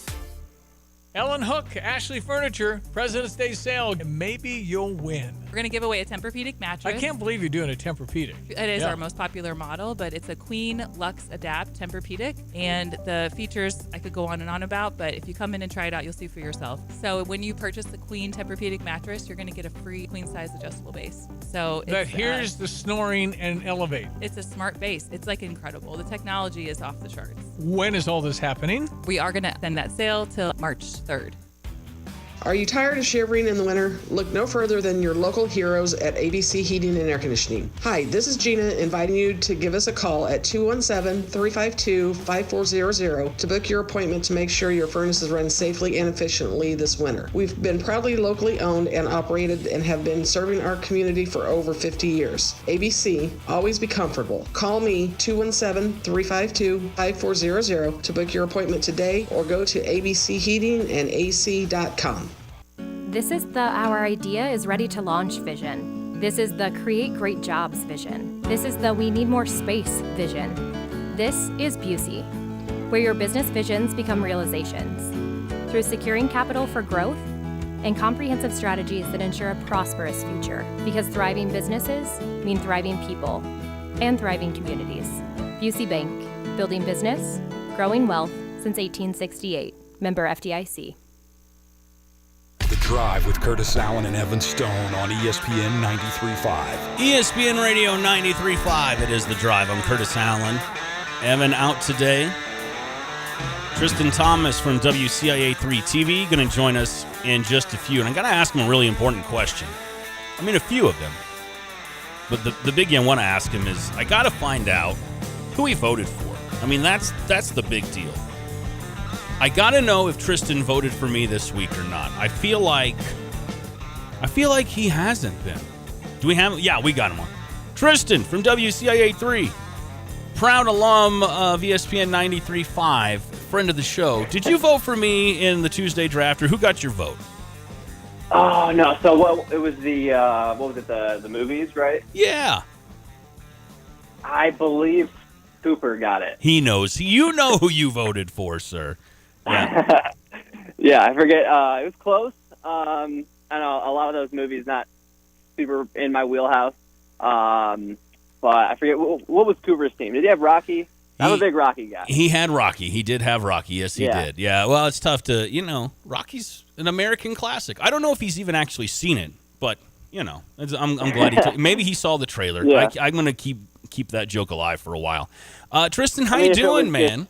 Ellen Hook, Ashley Furniture, President's Day sale. Maybe you'll win. We're going to give away a Tempur-Pedic mattress. I can't believe you're doing a Tempur-Pedic. It is our most popular model, but it's a Queen Lux Adapt Tempur-Pedic. And the features I could go on and on about, but if you come in and try it out, you'll see for yourself. So when you purchase the Queen Tempur-Pedic mattress, you're going to get a free queen-size adjustable base. So that hears the snoring and elevate. It's a smart base. It's like incredible. The technology is off the charts. When is all this happening? We are going to extend that sale till March 3rd. Are you tired of shivering in the winter? Look no further than your local heroes at ABC Heating and Air Conditioning. Hi, this is Gina inviting you to give us a call at 217-352-5400 to book your appointment to make sure your furnaces run safely and efficiently this winter. We've been proudly locally owned and operated and have been serving our community for over 50 years. ABC, always be comfortable. Call me 217-352-5400 to book your appointment today or go to abcheatingandac.com. This is the Our Idea is Ready to Launch vision. This is the Create Great Jobs vision. This is the We Need More Space vision. This is Busey, where your business visions become realizations. Through securing capital for growth and comprehensive strategies that ensure a prosperous future. Because thriving businesses mean thriving people and thriving communities. Busey Bank, building business, growing wealth since 1868. Member FDIC. The Drive with Curtis Allen and Evan Stone on ESPN 93.5. ESPN Radio 93.5. It is The Drive. I'm Curtis Allen. Evan out today. Tristan Thomas from WCIA 3 TV going to join us in just a few. And I got to ask him a really important question. I mean, a few of them. But the big one I want to ask him is, I got to find out who he voted for. I mean, that's the big deal. I gotta know if Tristan voted for me this week or not. I feel like he hasn't been. Do we have him? Yeah, we got him on. Tristan from WCIA 3, proud alum of ESPN 93.5, friend of the show. Did you vote for me in the Tuesday draft, or who got your vote? Oh no! So it was the what was it? The movies, right? Yeah. I believe Cooper got it. He knows. You know who you voted for, sir. Yeah. Yeah, I forget. It was close. I know a lot of those movies not super in my wheelhouse. But I forget what was Cooper's team. Did he have Rocky? I'm a big Rocky guy. He had Rocky. He did have Rocky. Yes, he did. Yeah. Well, it's tough to, Rocky's an American classic. I don't know if he's even actually seen it, but I'm glad he. Maybe he saw the trailer. Yeah. I'm gonna keep that joke alive for a while. Tristan, how you doing, man?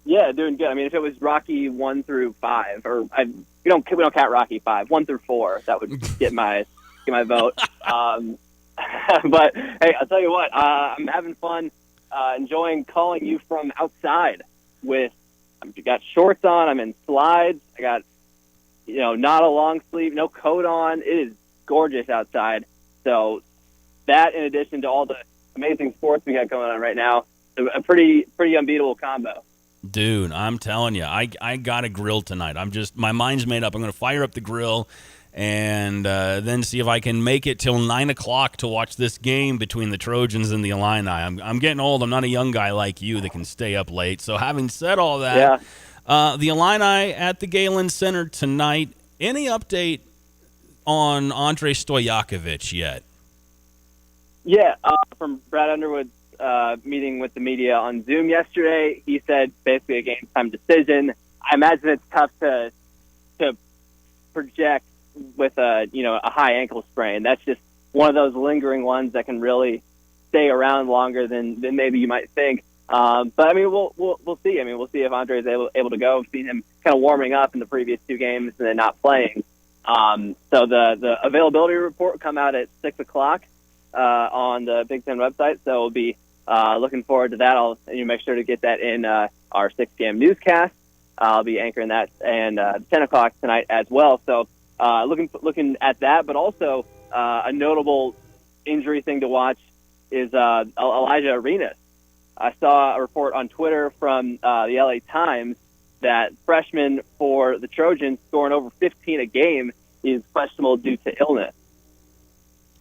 Yeah, doing good. I mean, if it was Rocky 1 through 5, or we don't count Rocky 5, 1 through 4, that would get my vote. But hey, I'll tell you what, I'm having fun, enjoying calling you from outside. I've got shorts on, I'm in slides, I got not a long sleeve, no coat on. It is gorgeous outside. So that, in addition to all the amazing sports we got going on right now, a pretty unbeatable combo. Dude, I'm telling you, I got a grill tonight. My mind's made up. I'm going to fire up the grill and then see if I can make it till 9 o'clock to watch this game between the Trojans and the Illini. I'm getting old. I'm not a young guy like you that can stay up late. So having said all that, the Illini at the Galen Center tonight. Any update on Andre Stojakovic yet? Yeah, from Brad Underwood's meeting with the media on Zoom yesterday, he said basically a game-time decision. I imagine it's tough to project with a high ankle sprain. That's just one of those lingering ones that can really stay around longer than maybe you might think. But I mean, we'll see. I mean, we'll see if Andre is able to go. We've seen him kind of warming up in the previous two games and then not playing. So the availability report will come out at 6 o'clock on the Big Ten website. So we'll be looking forward to that. I'll make sure to get that in our 6 p.m. newscast. I'll be anchoring that and 10 o'clock tonight as well. So looking at that, but also a notable injury thing to watch is Elijah Arenas. I saw a report on Twitter from the LA Times that freshman for the Trojans scoring over 15 a game is questionable due to illness.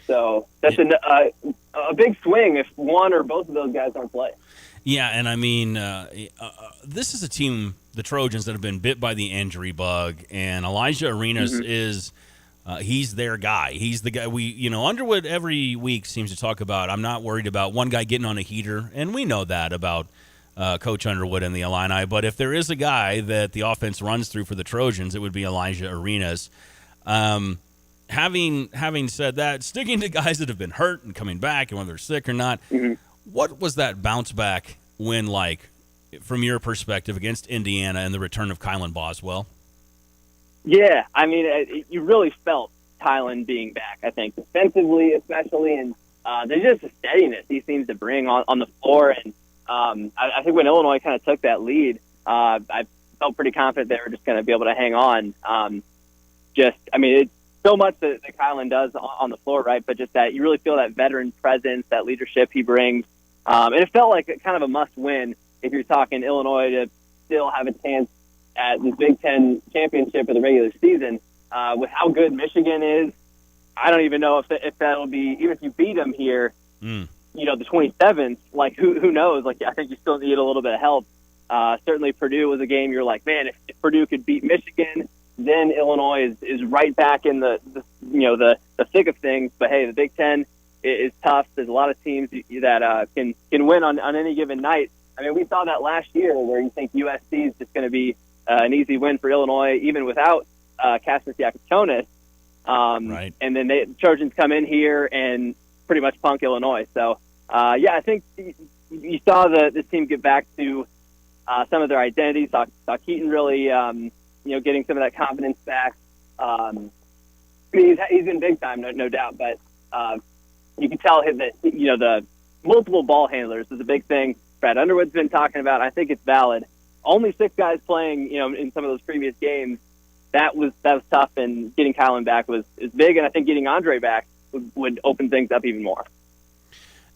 So that's a big swing if one or both of those guys don't play. Yeah, and I mean, this is a team, the Trojans, that have been bit by the injury bug, and Elijah Arenas is he's their guy. He's the guy Underwood every week seems to talk about, I'm not worried about one guy getting on a heater, and we know that about Coach Underwood and the Illini, but if there is a guy that the offense runs through for the Trojans, it would be Elijah Arenas. Having said that, sticking to guys that have been hurt and coming back and whether they're sick or not, what was that bounce back when, like, from your perspective, against Indiana and the return of Kylan Boswell? Yeah, I mean, you really felt Kylan being back, I think, defensively especially, and there's just a steadiness he seems to bring on the floor. And I think when Illinois kind of took that lead, I felt pretty confident they were just going to be able to hang on. It's so much that Kylan does on the floor, right? But just that you really feel that veteran presence, that leadership he brings. And it felt like kind of a must-win if you're talking Illinois to still have a chance at the Big Ten championship of the regular season. With how good Michigan is, I don't even know if that'll be, even if you beat them here, the 27th, like who knows? Like, I think you still need a little bit of help. Certainly Purdue was a game you're like, man, if Purdue could beat Michigan, then Illinois is right back in the thick of things. But hey, the Big Ten is tough. There's a lot of teams that can win on any given night. I mean, we saw that last year where you think USC is just going to be an easy win for Illinois, even without Cassius Yakuchonis. Right. And then the Trojans come in here and pretty much punk Illinois. So, I think you saw this team get back to some of their identity. Saw Keaton really, getting some of that confidence back. He's been big time, no doubt, but you can tell him that the multiple ball handlers is a big thing. Brad Underwood's been talking about. I think it's valid. Only 6 guys playing, in some of those previous games. That was tough, and getting Kylan back is big, and I think getting Andre back would open things up even more.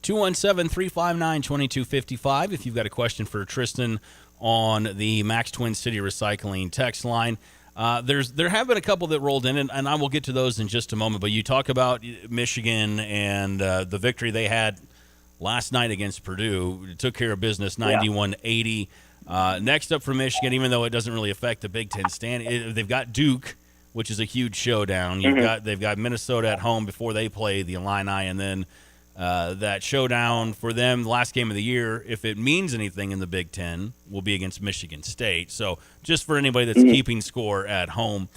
217-359-2255 if you've got a question for Tristan on the Max Twin City Recycling text line. There have been a couple that rolled in, and I will get to those in just a moment, but you talk about Michigan and the victory they had last night against Purdue. It took care of business, 91-80. Next up for Michigan, even though it doesn't really affect the Big Ten stand, they've got Duke, which is a huge showdown. They've got Minnesota at home before they play the Illini, and then that showdown for them, the last game of the year, if it means anything in the Big Ten, will be against Michigan State. So just for anybody that's keeping score at home,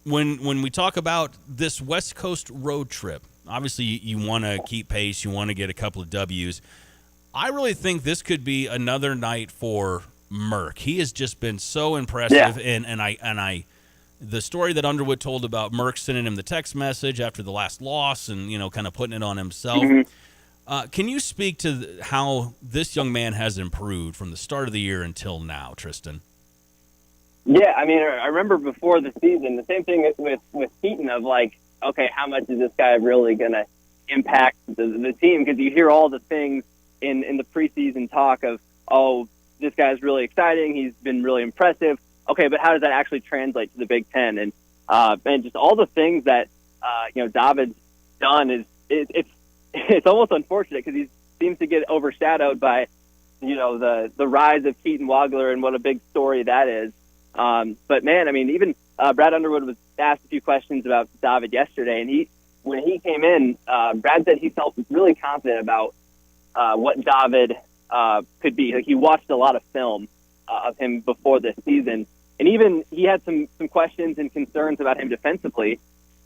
when we talk about this West Coast road trip, obviously you want to keep pace, you want to get a couple of W's. I really think this could be another night for Merck. He has just been so impressive, and I the story that Underwood told about Merck sending him the text message after the last loss and kind of putting it on himself. Can you speak to how this young man has improved from the start of the year until now, Tristan? Yeah, I mean, I remember before the season, the same thing with Keaton of like, okay, how much is this guy really going to impact the team? Because you hear all the things in the preseason talk of, oh, this guy's really exciting, he's been really impressive. Okay, but how does that actually translate to the Big Ten? And just all the things that David's done it's almost unfortunate because he seems to get overshadowed by the rise of Keaton Wagler and what a big story that is. But man, I mean, even Brad Underwood was asked a few questions about David yesterday, and when he came in, Brad said he felt really confident about what David could be. Like, he watched a lot of film of him before this season, and even he had some questions and concerns about him defensively.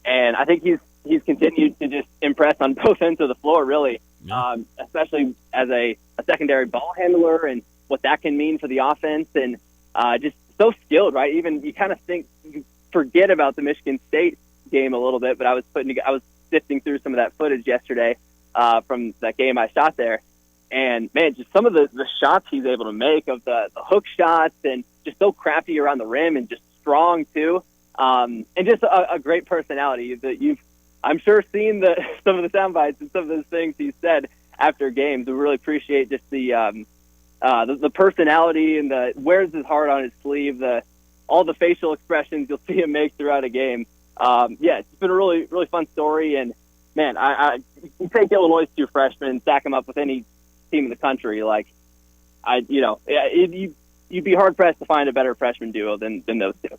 And I think he's continued to just impress on both ends of the floor, really, especially as a secondary ball handler and what that can mean for the offense, and just so skilled, right? Even you kind of think you forget about the Michigan State game a little bit, but I was sifting through some of that footage yesterday from that game I shot there. And, man, just some of the shots he's able to make of the hook shots, and just so crafty around the rim and just strong, too. And just a great personality that you've, I'm sure, seen some of the sound bites and some of those things he said after games. We really appreciate just the personality and the wears his heart on his sleeve, all the facial expressions you'll see him make throughout a game. It's been a really, really fun story. And, man, you take Illinois' 2 freshmen and stack them up with any team in the country. Like, you'd be hard pressed to find a better freshman duo than those two.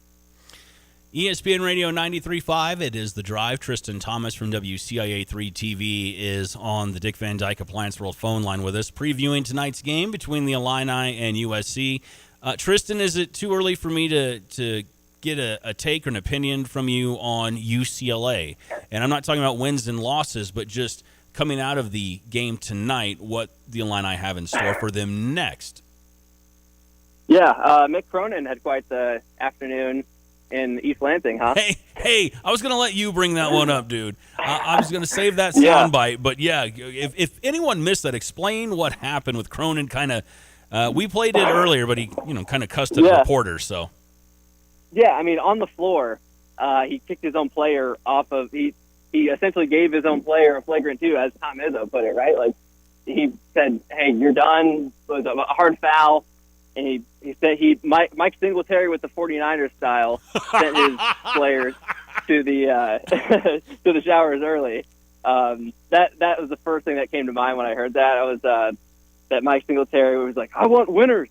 ESPN Radio 93.5, it is The Drive. Tristan Thomas from WCIA3 TV is on the Dick Van Dyke Appliance World phone line with us, previewing tonight's game between the Illini and USC. Tristan, is it too early for me to get a take or an opinion from you on UCLA? And I'm not talking about wins and losses, but just coming out of the game tonight, what the Illini have in store for them next. Yeah, Mick Cronin had quite the afternoon in East Lansing, huh? Hey, I was going to let you bring that one up, dude. I was going to save that soundbite, but yeah, if anyone missed that, explain what happened with Cronin. Kind of, we played it earlier, but he, kind of cussed at the reporter. So, yeah, I mean, on the floor, he kicked his own player off of. He essentially gave his own player a flagrant 2, as Tom Izzo put it, right? Like, he said, "Hey, you're done." It was a hard foul. And he said Mike Singletary with the 49ers style sent his players to the to the showers early. That was the first thing that came to mind when I heard that. I was that Mike Singletary was like, "I want winners,"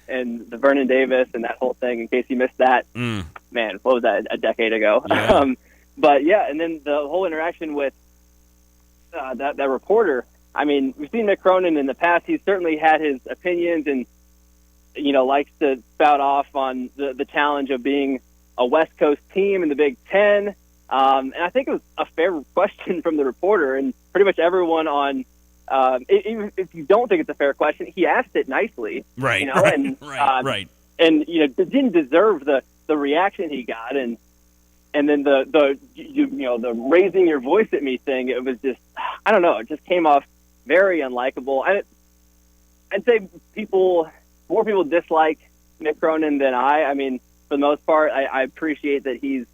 and the Vernon Davis and that whole thing. In case you missed that, man, what was that, a decade ago? Yeah. But yeah, and then the whole interaction with that reporter. I mean, we've seen Mick Cronin in the past. He's certainly had his opinions and likes to spout off on the challenge of being a West Coast team in the Big Ten. And I think it was a fair question from the reporter, and pretty much everyone on, even if you don't think it's a fair question, he asked it nicely. Right, right. And, didn't deserve the reaction he got. And then the raising your voice at me thing, it was just, I don't know, it just came off very unlikable. And I'd say more people dislike Mick Cronin than I. I mean, for the most part, I appreciate that he's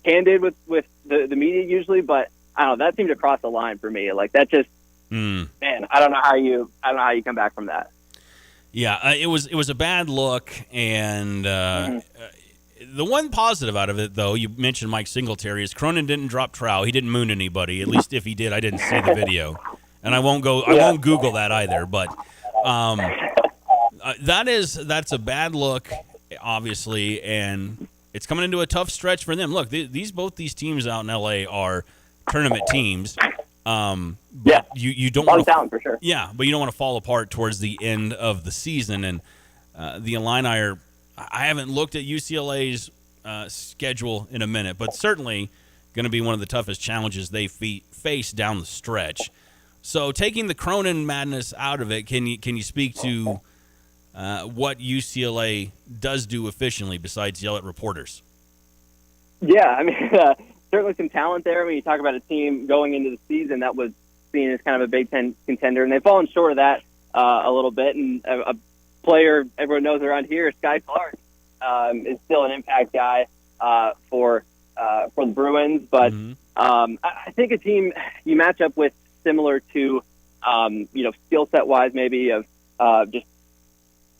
candid with the media usually, but I don't know, that seemed to cross the line for me. Like, that just, man, I don't know how you come back from that. Yeah, it was a bad look, and the one positive out of it, though, you mentioned Mike Singletary, is Cronin didn't drop trowel. He didn't moon anybody. At least if he did, I didn't see the video, and I won't Google that either. But that's a bad look, obviously, and it's coming into a tough stretch for them. Look, both these teams out in LA are tournament teams. But you don't want talent for sure. Yeah, but you don't want to fall apart towards the end of the season. And the Illini are. I haven't looked at UCLA's schedule in a minute, but certainly going to be one of the toughest challenges they face down the stretch. So, taking the Cronin madness out of it, can you speak to what UCLA does do efficiently besides yell at reporters? Yeah, I mean, certainly some talent there. I mean, you talk about a team going into the season that was seen as kind of a Big Ten contender, and they've fallen short of that a little bit. And a player everyone knows around here, Sky Clark, is still an impact guy for the Bruins. But I think a team you match up with similar to, skill set wise, maybe of just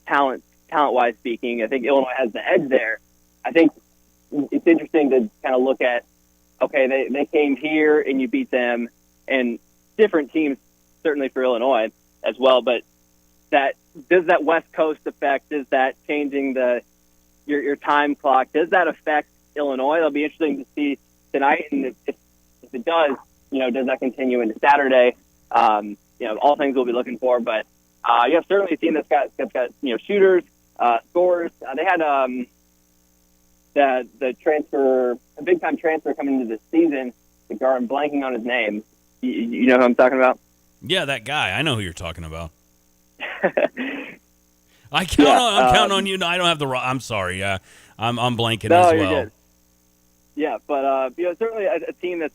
talent wise speaking. I think Illinois has the edge there. I think it's interesting to kind of look at, okay, they came here and you beat them, and different teams certainly for Illinois as well. But does that West Coast effect, does that changing your time clock, does that affect Illinois? It'll be interesting to see tonight, and if it does, does that continue into Saturday? All things we'll be looking for. But certainly a team that's got shooters, scorers. They had the transfer, a big time transfer coming into the season. The guard, I'm blanking on his name. You know who I'm talking about? Yeah, that guy. I know who you're talking about. I'm counting on you. No, I don't have the. I'm sorry. I'm blanking as well. You're good. Yeah, but certainly a team that's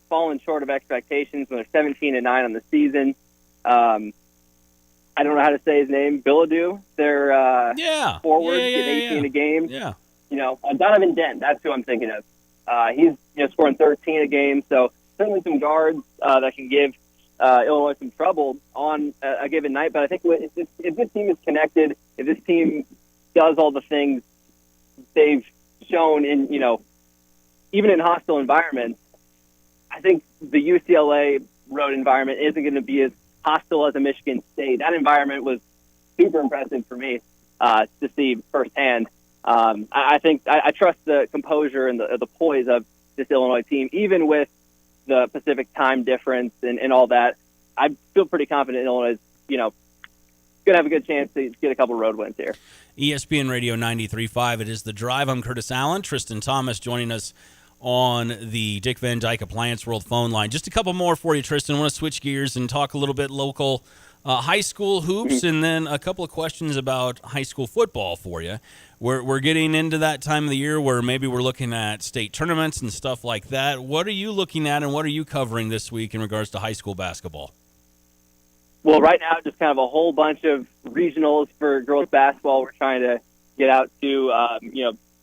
fallen short of expectations when they're 17-9 on the season. I don't know how to say his name. Billadou, their forward, get 18 a game. Yeah. Donovan Dent, that's who I'm thinking of. He's scoring 13 a game, so certainly some guards that can give Illinois some trouble on a given night. But I think if this team is connected, if this team does all the things they've shown in, even in hostile environments, I think the UCLA road environment isn't going to be as hostile as a Michigan State. That environment was super impressive for me to see firsthand. I think I trust the composure and the poise of this Illinois team, even with the Pacific time difference and all that. I feel pretty confident Illinois is, going to have a good chance to get a couple road wins here. ESPN Radio 93.5. It is The Drive. I'm Curtis Allen. Tristan Thomas joining us on the Dick Van Dyke Appliance World phone line. Just a couple more for you, Tristan. I want to switch gears and talk a little bit local high school hoops, and then a couple of questions about high school football for you. We're getting into that time of the year where maybe we're looking at state tournaments and stuff like that. What are you looking at, and what are you covering this week in regards to high school basketball? Well, right now, just kind of a whole bunch of regionals for girls basketball. We're trying to get out to,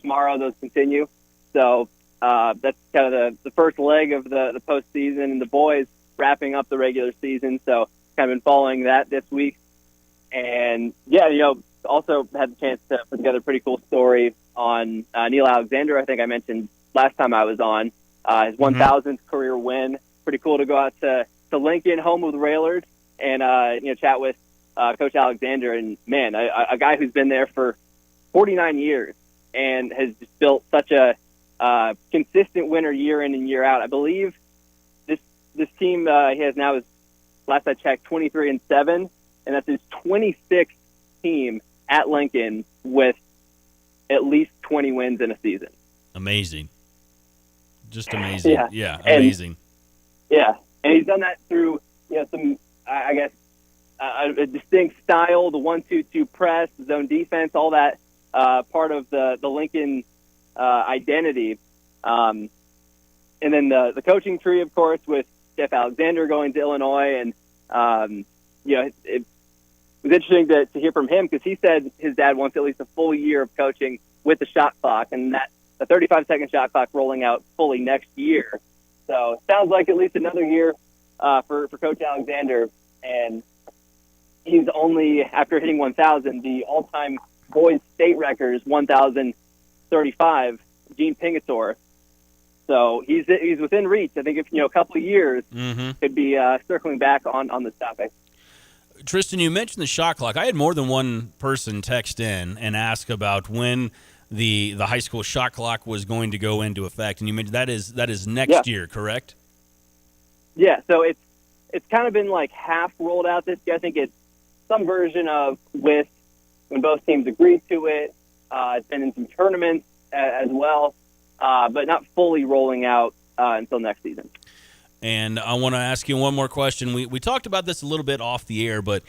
tomorrow those continue. So that's kind of the first leg of the postseason, and the boys wrapping up the regular season. So kind of been following that this week. And, also had the chance to put together a pretty cool story on Neil Alexander. I think I mentioned last time I was on his 1,000th career win. Pretty cool to go out to Lincoln, home of the Railers, and chat with Coach Alexander. And man, a guy who's been there for 49 years and has just built such a consistent winner year in and year out. I believe this team he has now is, last I checked, 23-7, and that's his 26th team at Lincoln with at least 20 wins in a season. Amazing. Just amazing. Yeah, amazing. And he's done that through some, I guess, a distinct style, the 1-2-2 press, zone defense, all that part of the Lincoln identity. And then the coaching tree, of course, with Jeff Alexander going to Illinois. And, it was interesting to hear from him because he said his dad wants at least a full year of coaching with the shot clock, and that the 35-second shot clock rolling out fully next year. So it sounds like at least another year for Coach Alexander. And he's only, after hitting 1,000, the all-time boys state record is 1,035, Gene Pingator. So he's within reach. I think if a couple of years could be circling back on this topic. Tristan, you mentioned the shot clock. I had more than one person text in and ask about when the high school shot clock was going to go into effect, and you mentioned that is next year, correct? Yeah. So it's kind of been like half rolled out this year. I think it's some version of with when both teams agreed to it. It's been in some tournaments as well, but not fully rolling out until next season. And I want to ask you one more question. We talked about this a little bit off the air, but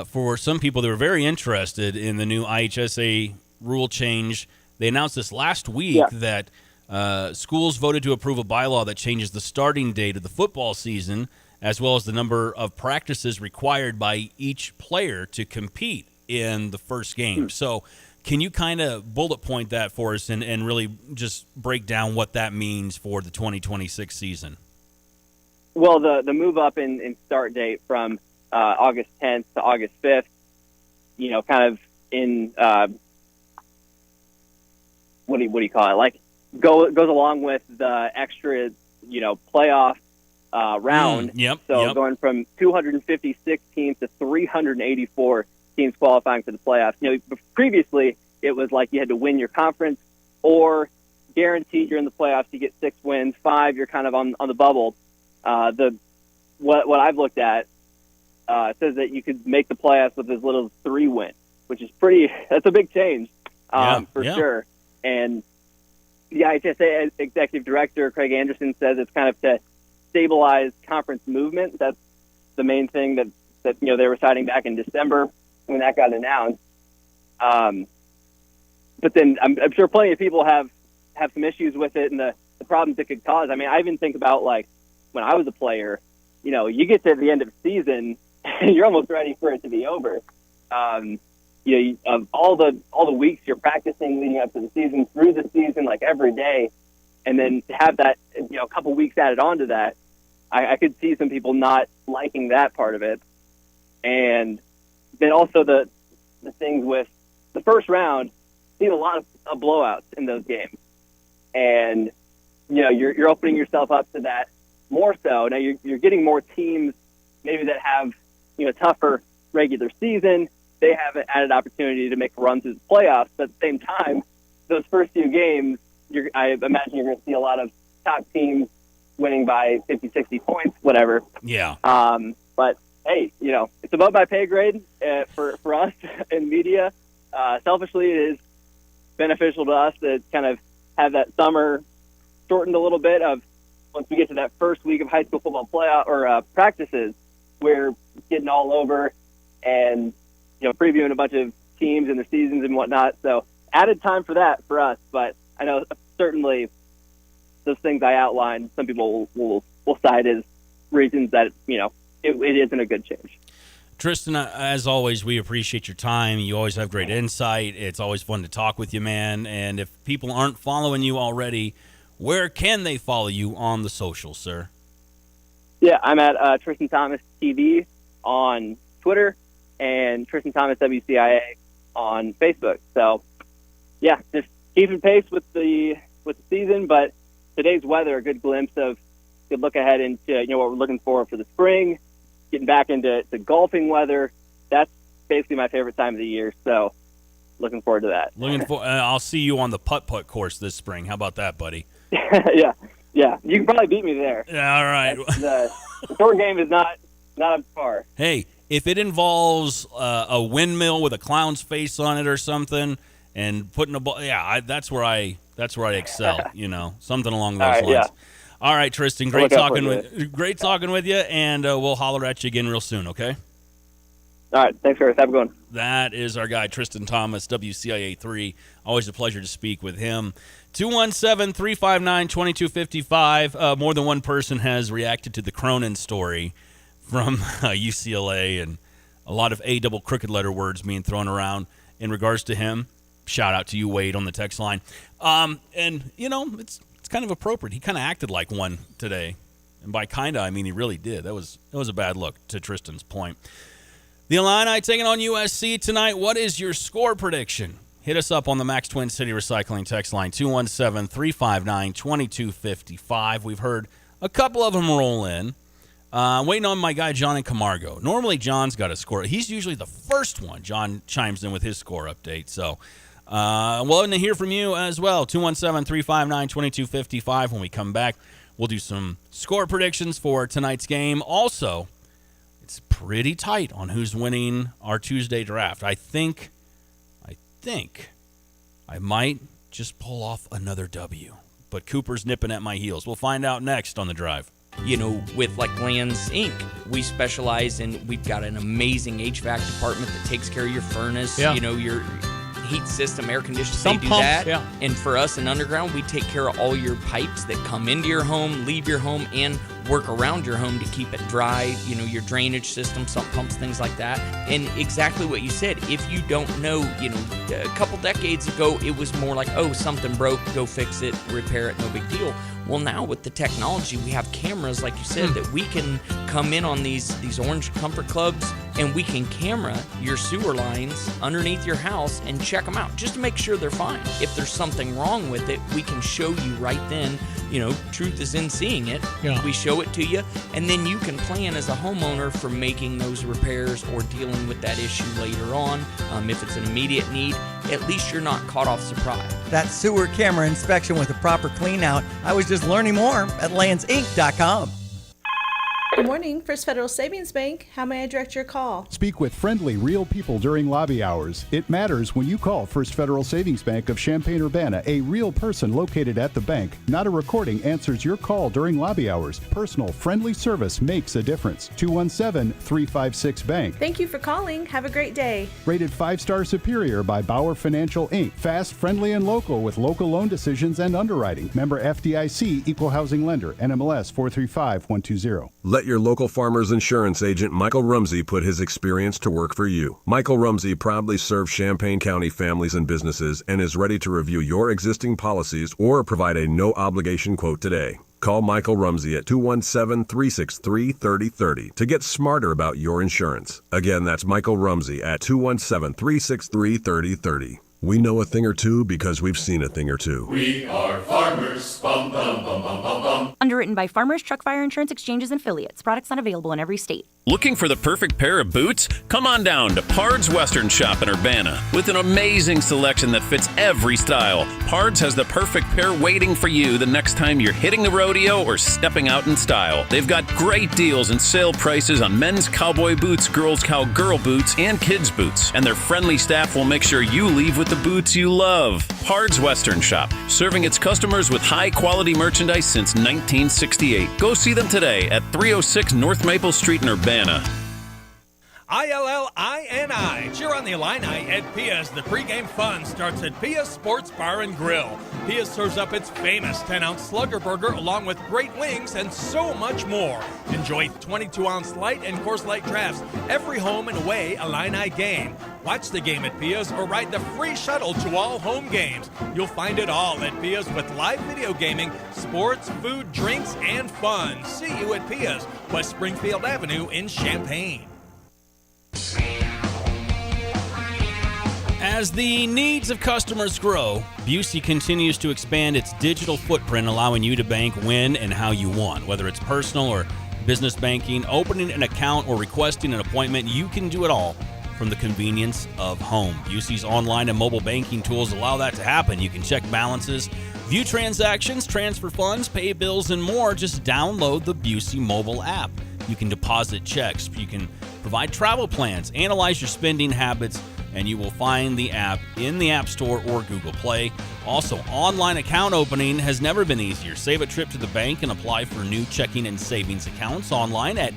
for some people that were very interested in the new IHSA rule change, they announced this last week that schools voted to approve a bylaw that changes the starting date of the football season, as well as the number of practices required by each player to compete in the first game. So can you kind of bullet point that for us and really just break down what that means for the 2026 season? Well, the move up in start date from August 10th to August 5th, kind of in what do you call it? Like goes along with the extra, playoff round. Going from 256 teams to 384 teams qualifying for the playoffs. Previously it was like you had to win your conference or guaranteed you're in the playoffs. You get 6 wins, 5 you're kind of on the bubble. What I've looked at says that you could make the playoffs with as little as 3 wins, which is that's a big change for sure. And the IHSA executive director, Craig Anderson, says it's kind of to stabilize conference movement. That's the main thing that they were citing back in December when that got announced. But then I'm sure plenty of people have some issues with it and the problems it could cause. I mean, I even think about like when I was a player, you get to the end of the season and you're almost ready for it to be over. Of all the weeks you're practicing leading up to the season, through the season, like every day, and then to have that, a couple weeks added on to that, I could see some people not liking that part of it. And then also the things with the first round, seen a lot of blowouts in those games. And, you're opening yourself up to that more so. Now you're getting more teams maybe that have tougher regular season. They have an added opportunity to make a run through the playoffs. But at the same time, those first few games, I imagine you're going to see a lot of top teams winning by 50, 60 points, whatever. Yeah. But, hey, it's above my pay grade for us in media. Selfishly, it is beneficial to us to kind of have that summer shortened a little bit of once we get to that first week of high school football playoff or practices, we're getting all over and, previewing a bunch of teams and their seasons and whatnot. So added time for that for us. But I know certainly those things I outlined, some people will cite as reasons that, it isn't a good change. Tristan, as always, we appreciate your time. You always have great insight. It's always fun to talk with you, man. And if people aren't following you already, where can they follow you on the socials, sir? Yeah, I'm at Tristan Thomas TV on Twitter and Tristan Thomas WCIA on Facebook. So, yeah, just keeping pace with the season. But today's weather, a good glimpse of, good look ahead into what we're looking for the spring. Getting back into golfing weather, that's basically my favorite time of the year. So, looking forward to that. I'll see you on the putt-putt course this spring. How about that, buddy? Yeah. You can probably beat me there. Yeah, all right. The short game is not up far. Hey, if it involves a windmill with a clown's face on it or something, and putting a ball, that's where I excel. Something along those lines. Yeah. All right, Tristan, great talking with you, and we'll holler at you again real soon, okay? All right, thanks, Chris. Have a good one. That is our guy, Tristan Thomas, WCIA 3. Always a pleasure to speak with him. 217-359-2255. More than one person has reacted to the Cronin story from UCLA, and a lot of double crooked letter words being thrown around in regards to him. Shout out to you, Wade, on the text line. It's kind of appropriate. He kind of acted like one today. And by kind of, I mean he really did. That was a bad look, to Tristan's point. The Illini taking on USC tonight. What is your score prediction? Hit us up on the Max Twin City Recycling text line, 217-359-2255. We've heard a couple of them roll in. Waiting on my guy, John in Camargo. Normally, John's got a score. He's usually the first one. John chimes in with his score update. So, we'll want to hear from you as well. 217-359-2255. When we come back, we'll do some score predictions for tonight's game. Also, it's pretty tight on who's winning our Tuesday draft. I think I might just pull off another W. But Cooper's nipping at my heels. We'll find out next on The Drive. With like Lands Inc., we specialize in, we've got an amazing HVAC department that takes care of your furnace, your heat system, air conditioning, they do that. Yeah. And for us in Underground, we take care of all your pipes that come into your home, leave your home, and work around your home to keep it dry, your drainage system, sump pumps, things like that. And exactly what you said, if you don't know, a couple decades ago, it was more like, oh, something broke, go fix it, repair it, no big deal. Well, now with the technology, we have cameras, like you said, that we can come in on these Orange Comfort Clubs, and we can camera your sewer lines underneath your house and check them out just to make sure they're fine. If there's something wrong with it, we can show you right then. Truth is in seeing it. Yeah. We show it to you, and then you can plan as a homeowner for making those repairs or dealing with that issue later on. If it's an immediate need, at least you're not caught off surprise. That sewer camera inspection with a proper clean out. I was just learning more at landsinc.com. Good morning, First Federal Savings Bank. How may I direct your call? Speak with friendly, real people during lobby hours. It matters when you call First Federal Savings Bank of Champaign-Urbana. A real person located at the bank. Not a recording answers your call during lobby hours. Personal, friendly service makes a difference. 217-356-BANK. Thank you for calling. Have a great day. Rated 5-star superior by Bauer Financial, Inc. Fast, friendly, and local with local loan decisions and underwriting. Member FDIC, Equal Housing Lender. NMLS 435120. Let your local Farmers Insurance agent Michael Rumsey put his experience to work for you. Michael Rumsey proudly serves Champaign County families and businesses and is ready to review your existing policies or provide a no-obligation quote today. Call Michael Rumsey at 217-363-3030 to get smarter about your insurance. Again, that's Michael Rumsey at 217-363-3030. We know a thing or two because we've seen a thing or two. We are farmers. Bum, bum, bum, bum, bum, bum. Underwritten by Farmers Truck Fire Insurance Exchanges and Affiliates. Products not available in every state. Looking for the perfect pair of boots? Come on down to Pard's Western Shop in Urbana. With an amazing selection that fits every style, Pard's has the perfect pair waiting for you the next time you're hitting the rodeo or stepping out in style. They've got great deals and sale prices on men's cowboy boots, girls' cowgirl boots, and kids' boots. And their friendly staff will make sure you leave with the boots you love. Pard's Western Shop, serving its customers with high-quality merchandise since 1968. Go see them today at 306 North Maple Street in Urbana. ILLINI. Cheer on the Illini at Pia's. The pregame fun starts at Pia's Sports Bar and Grill. Pia serves up its famous 10-ounce Slugger Burger along with great wings and so much more. Enjoy 22-ounce light and course light drafts every home and away Illini game. Watch the game at Pia's or ride the free shuttle to all home games. You'll find it all at Pia's with live video gaming, sports, food, drinks, and fun. See you at Pia's, West Springfield Avenue in Champaign. As the needs of customers grow, Busey continues to expand its digital footprint, allowing you to bank when and how you want. Whether it's personal or business banking, opening an account, or requesting an appointment, you can do it all from the convenience of home. Busey's online and mobile banking tools allow that to happen. You can check balances, view transactions, transfer funds, pay bills, and more. Just download the Busey mobile app. You can deposit checks. You can provide travel plans, analyze your spending habits, and you will find the app in the App Store or Google Play. Also, online account opening has never been easier. Save a trip to the bank and apply for new checking and savings accounts online at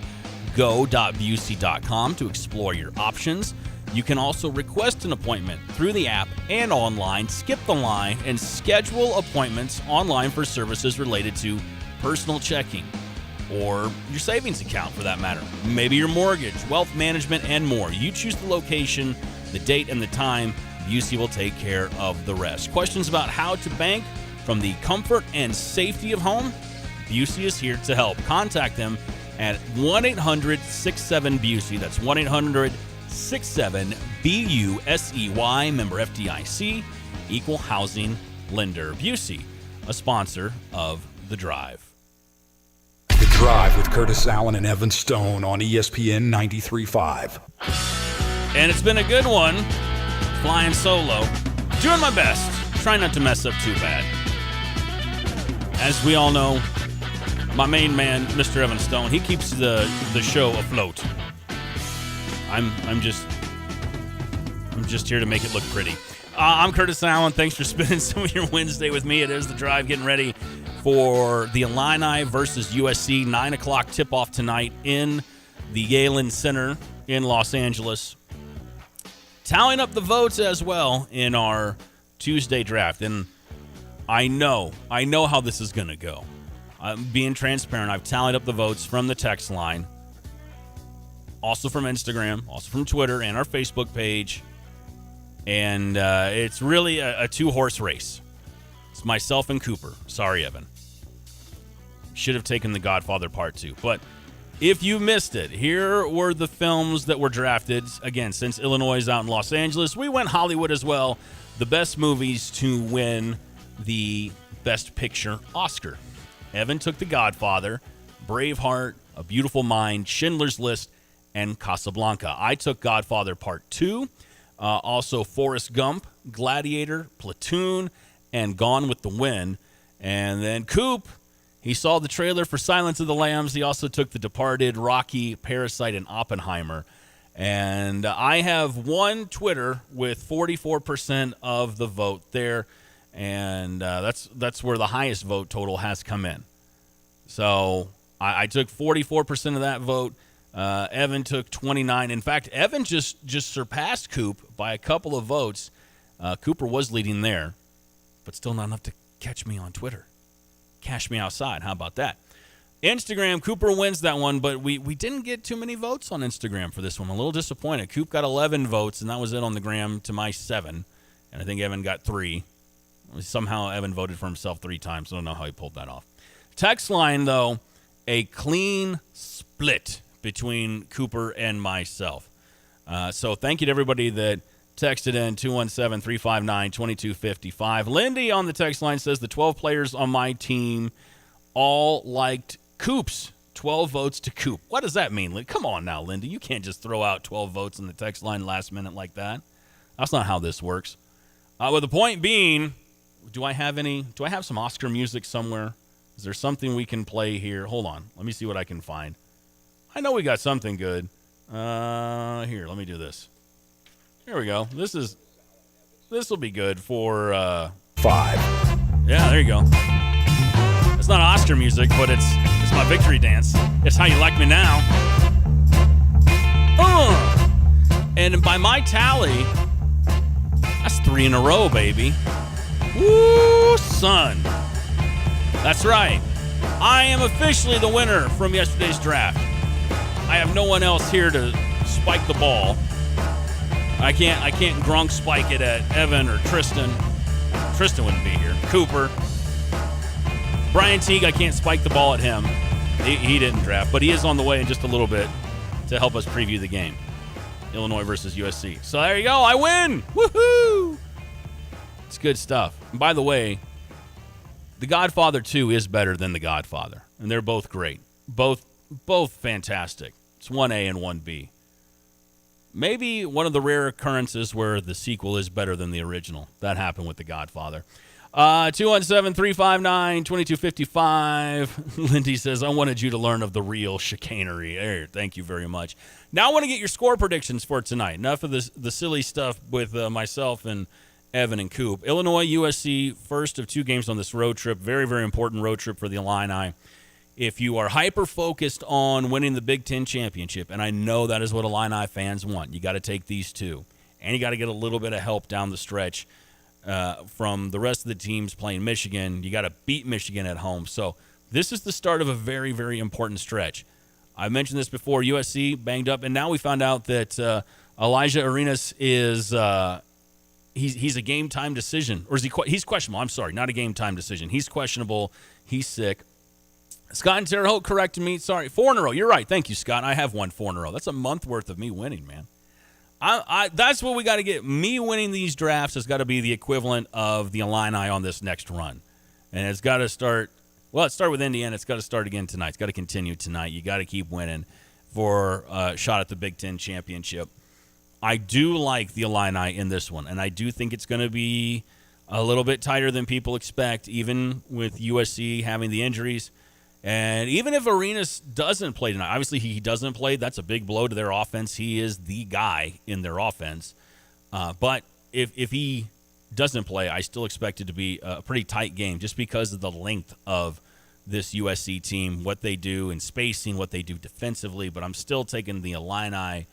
go.busey.com to explore your options. You can also request an appointment through the app and online, skip the line, and schedule appointments online for services related to personal checking or your savings account for that matter. Maybe your mortgage, wealth management, and more. You choose the location, the date, and the time. Busey will take care of the rest. Questions about how to bank from the comfort and safety of home? Busey is here to help. Contact them at 1-800-67-BUSEY. That's 1-800-67-BUSEY. Member FDIC, Equal Housing Lender. Busey, a sponsor of The Drive. The Drive with Curtis Allen and Evan Stone on ESPN 93.5. And it's been a good one, flying solo. Doing my best. Trying not to mess up too bad. As we all know, my main man, Mr. Evan Stone, he keeps the show afloat. I'm just here to make it look pretty. I'm Curtis Allen. Thanks for spending some of your Wednesday with me. It is The Drive, getting ready for the Illini versus USC. 9 o'clock tip-off tonight in the Galen Center in Los Angeles. Tallying up the votes as well in our Tuesday draft. And I know how this is going to go. I'm being transparent. I've tallied up the votes from the text line, also from Instagram, also from Twitter, and our Facebook page. And it's really a two-horse race. It's myself and Cooper. Sorry, Evan. Should have taken The Godfather Part 2. But if you missed it, here were the films that were drafted. Again, since Illinois is out in Los Angeles, we went Hollywood as well. The best movies to win the Best Picture Oscar. Evan took The Godfather, Braveheart, A Beautiful Mind, Schindler's List, and Casablanca. I took Godfather Part 2, also Forrest Gump, Gladiator, Platoon, and Gone with the Wind. And then Coop, he saw the trailer for Silence of the Lambs. He also took The Departed, Rocky, Parasite, and Oppenheimer. And I have won Twitter with 44% of the vote there. And that's where the highest vote total has come in. So I took 44% of that vote. Evan took 29. In fact, Evan just surpassed Coop by a couple of votes. Cooper was leading there, but still not enough to catch me on Twitter. Cash me outside. How about that? Instagram, Cooper wins that one, but we didn't get too many votes on Instagram for this one. I'm a little disappointed. Coop got 11 votes, and that was it on the gram to my 7. And I think Evan got 3. Somehow Evan voted for himself 3 times. I don't know how he pulled that off. Text line, though, a clean split between Cooper and myself. So thank you to everybody that texted in 217-359-2255. Lindy on the text line says the 12 players on my team all liked Coops. 12 votes to Coop. What does that mean? Come on now, Linda. You can't just throw out 12 votes in the text line last minute like that. That's not how this works. But the point being, do I have some Oscar music somewhere? Is there something we can play here? Hold on. Let me see what I can find. I know we got something good. Here, let me do this. Here we go. This will be good for 5. Yeah, there you go. It's not Oscar music, but it's my victory dance. It's How You Like Me Now. And by my tally, that's 3 in a row, baby. Woo, son. That's right. I am officially the winner from yesterday's draft. I have no one else here to spike the ball. I can't Gronk spike it at Evan or Tristan. Tristan wouldn't be here. Cooper. Brian Teague, I can't spike the ball at him. He didn't draft, but he is on the way in just a little bit to help us preview the game. Illinois versus USC. So there you go. I win. Woohoo! It's good stuff. And by the way, The Godfather 2 is better than The Godfather, and they're both great. Both fantastic. It's 1A and 1B. Maybe one of the rare occurrences where the sequel is better than the original. That happened with The Godfather. 217-359-2255. Lindy says, I wanted you to learn of the real chicanery. There, thank you very much. Now I want to get your score predictions for tonight. Enough of the silly stuff with myself and Evan and Coop. Illinois, USC, first of 2 games on this road trip. Very, very important road trip for the Illini. If you are hyper-focused on winning the Big Ten championship, and I know that is what Illini fans want, you got to take these 2. And you got to get a little bit of help down the stretch from the rest of the teams playing Michigan. You got to beat Michigan at home. So this is the start of a very, very important stretch. I mentioned this before. USC banged up, and now we found out that Elijah Arenas is he's a game-time decision. Or is he's questionable. I'm sorry, not a game-time decision. He's questionable. He's sick. Scott and Terre Haute corrected me. Sorry, 4 in a row. You're right. Thank you, Scott. I have won 4 in a row. That's a month worth of me winning, man. That's what we got to get. Me winning these drafts has got to be the equivalent of the Illini on this next run. And it's got to start, well, it started with Indiana. It's got to start again tonight. It's got to continue tonight. You got to keep winning for a shot at the Big Ten championship. I do like the Illini in this one, and I do think it's going to be a little bit tighter than people expect, even with USC having the injuries. And even if Arenas doesn't play tonight, obviously he doesn't play. That's a big blow to their offense. He is the guy in their offense. But if he doesn't play, I still expect it to be a pretty tight game just because of the length of this USC team, what they do in spacing, what they do defensively. But I'm still taking the Illini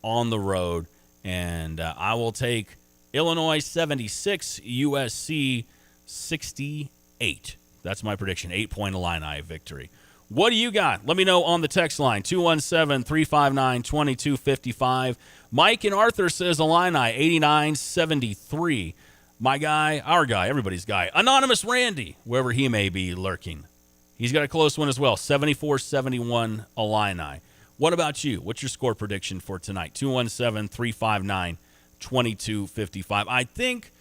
on the road. And I will take Illinois 76, USC 68. That's my prediction, 8-point Illini victory. What do you got? Let me know on the text line, 217-359-2255. Mike in Arthur says Illini, 89-73. My guy, our guy, everybody's guy, Anonymous Randy, wherever he may be lurking. He's got a close one as well, 74-71 Illini. What about you? What's your score prediction for tonight? 217-359-2255. I think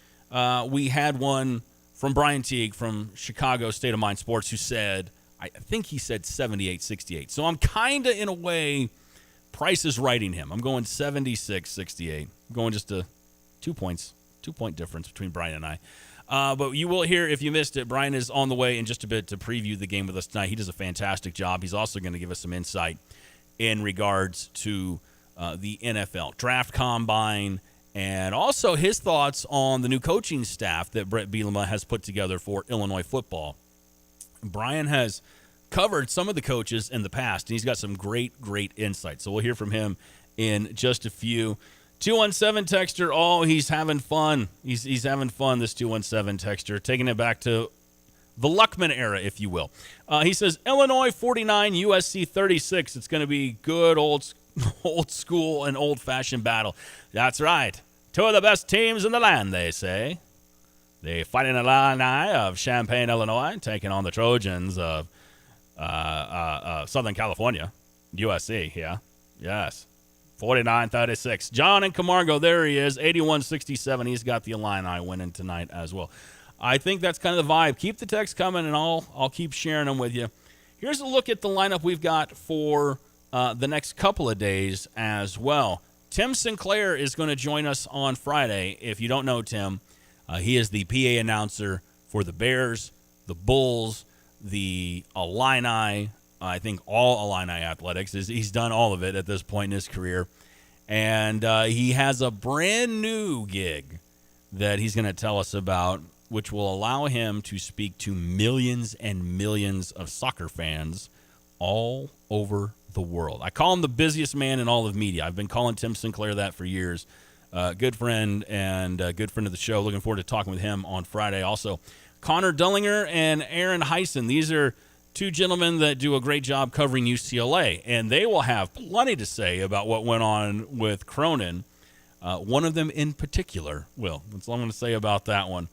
we had one from Brian Teague from Chicago State of Mind Sports who said, I think he said 78-68. So I'm kind of, in a way, Price is writing him. I'm going 76-68. I'm going just a 2 points, 2-point difference between Brian and I. But you will hear, if you missed it, Brian is on the way in just a bit to preview the game with us tonight. He does a fantastic job. He's also going to give us some insight in regards to the NFL Draft Combine, and also his thoughts on the new coaching staff that Brett Bielema has put together for Illinois football. Brian has covered some of the coaches in the past, and he's got some great insight. So we'll hear from him in just a few. 217 texter, oh, he's having fun. He's having fun, this 217 texter, taking it back to the Luckman era, if you will. He says, Illinois 49, USC 36. It's going to be good old school and old-fashioned battle. That's right. 2 of the best teams in the land, they say. The Fighting Illini of Champaign, Illinois, taking on the Trojans of Southern California. USC, yeah. Yes. 49-36. John in Camargo, there he is, 81-67. He's got the Illini winning tonight as well. I think that's kind of the vibe. Keep the text coming, and I'll keep sharing them with you. Here's a look at the lineup we've got for the next couple of days as well. Tim Sinclair is going to join us on Friday. If you don't know Tim, he is the PA announcer for the Bears, the Bulls, the Illini, I think all Illini athletics. He's done all of it at this point in his career. And he has a brand new gig that he's going to tell us about, which will allow him to speak to millions and millions of soccer fans all over the world. I call him the busiest man in all of media. I've been calling Tim Sinclair that for years. Good friend and good friend of the show. Looking forward to talking with him on Friday. Also, Connor Dullinger and Aaron Heisen. These are two gentlemen that do a great job covering UCLA, and they will have plenty to say about what went on with Cronin. One of them in particular will. That's all I'm going to say about that one.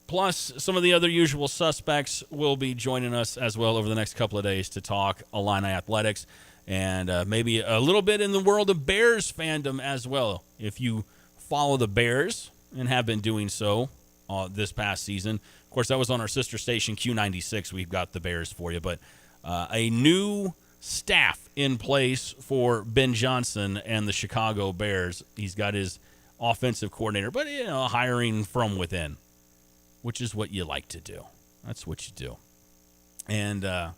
Plus, some of the other usual suspects will be joining us as well over the next couple of days to talk Illini athletics and maybe a little bit in the world of Bears fandom as well. If you follow the Bears and have been doing so this past season. Of course, that was on our sister station, Q96. We've got the Bears for you. But a new staff in place for Ben Johnson and the Chicago Bears. He's got his offensive coordinator, but, hiring from within, which is what you like to do. That's what you do. And the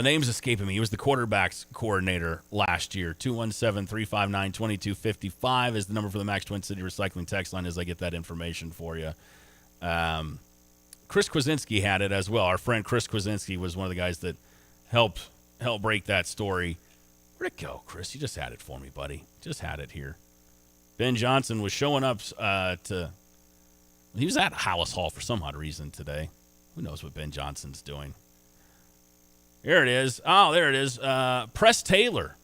name's escaping me. He was the quarterbacks coordinator last year. 217-359-2255 is the number for the Max Twin City Recycling text line as I get that information for you. Chris Kwasinski had it as well. Our friend Chris Kwasinski was one of the guys that helped break that story. Where'd it go, Chris? You just had it for me, buddy. Just had it here. Ben Johnson was showing up he was at Hallis Hall for some odd reason today. Who knows what Ben Johnson's doing? Here it is. Oh, there it is. Press Taylor.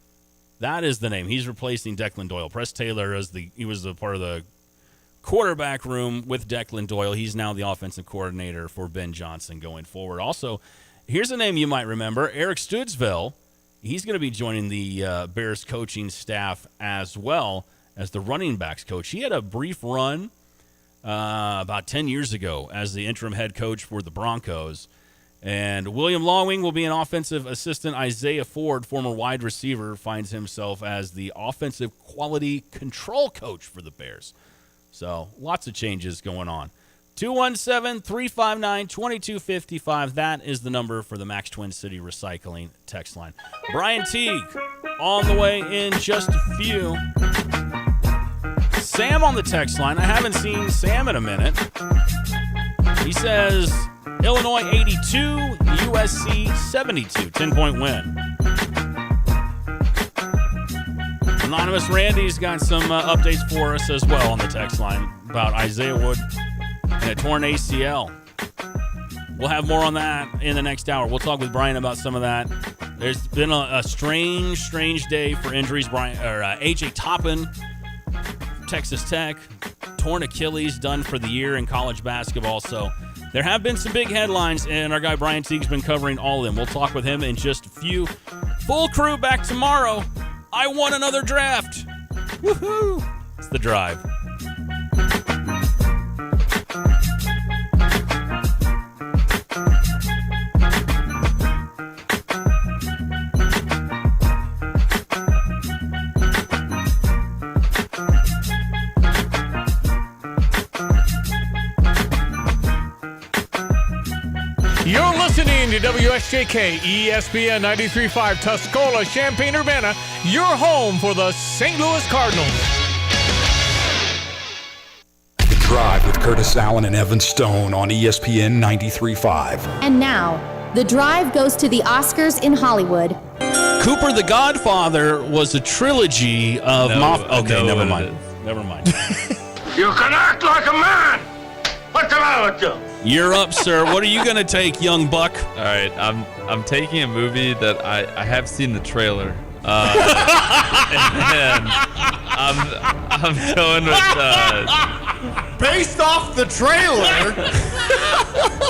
That is the name. He's replacing Declan Doyle. Press Taylor he was a part of the quarterback room with Declan Doyle. He's now the offensive coordinator for Ben Johnson going forward. Also, here's a name you might remember. Eric Studzville. He's going to be joining the Bears coaching staff as well as the running backs coach. He had a brief run about 10 years ago as the interim head coach for the Broncos. And William Longwing will be an offensive assistant. Isaiah Ford, former wide receiver, finds himself as the offensive quality control coach for the Bears. So lots of changes going on. 217-359-2255. That is the number for the Max Twin City Recycling text line. Brian Teague on the way in just a few. Sam on the text line. I haven't seen Sam in a minute. He says Illinois 82, USC 72. 10-point win. Anonymous Randy's got some updates for us as well on the text line about Isaiah Wood and a torn ACL. We'll have more on that in the next hour. We'll talk with Brian about some of that. There's been a strange day for injuries. A.J. Toppin, Texas Tech, torn Achilles, done for the year in college basketball. So there have been some big headlines, and our guy Brian Teague's been covering all of them. We'll talk with him in just a few. Full crew back tomorrow. I won another draft. Woohoo! It's The Drive. You're listening to WSJK ESPN 93.5 Tuscola, Champaign-Urbana, your home for the St. Louis Cardinals. The Drive with Curtis Allen and Evan Stone on ESPN 93.5. And now, The Drive goes to the Oscars in Hollywood. Cooper the Godfather was a trilogy of never mind. Never mind. You can act like a man! What's the matter with you? You're up, sir. What are you going to take, young buck? All right, I'm taking a movie that I have seen the trailer. And I'm going with based off the trailer.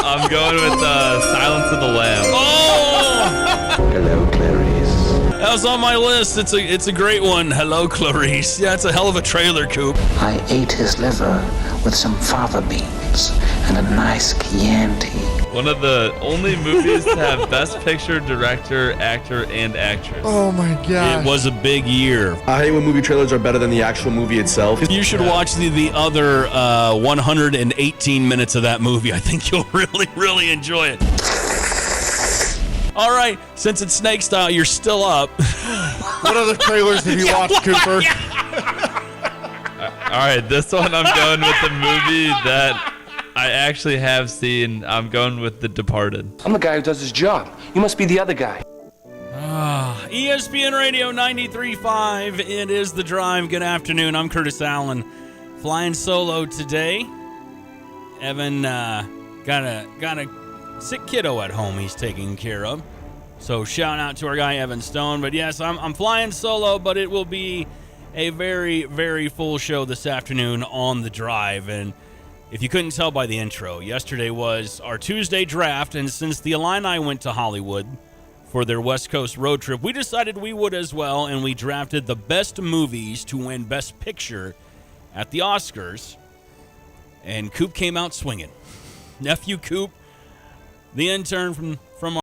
I'm going with Silence of the Lambs. Oh! Hello, Clarice. That was on my list. It's a great one. Hello, Clarice. Yeah, it's a hell of a trailer, Coop. I ate his liver with some fava beans and a nice Chianti. One of the only movies to have Best Picture, Director, Actor, and Actress. Oh my god. It was a big year. I hate when movie trailers are better than the actual movie itself. You should watch the other 118 minutes of that movie. I think you'll really enjoy it. All right, since it's snake style, you're still up. What other trailers have you watched, Cooper? All right, this one I'm going with the movie that I actually have seen. I'm going with The Departed. I'm the guy who does his job. You must be the other guy. ESPN Radio 93.5. It is The Drive. Good afternoon. I'm Curtis Allen, flying solo today. Evan got a sick kiddo at home he's taking care of. So shout out to our guy Evan Stone. But yes, I'm flying solo, but it will be a very, very full show this afternoon on The Drive. And if you couldn't tell by the intro, yesterday was our Tuesday draft, and since the Illini went to Hollywood for their West Coast road trip, we decided we would as well, and we drafted the best movies to win Best Picture at the Oscars. And Coop came out swinging. Nephew Coop, the intern from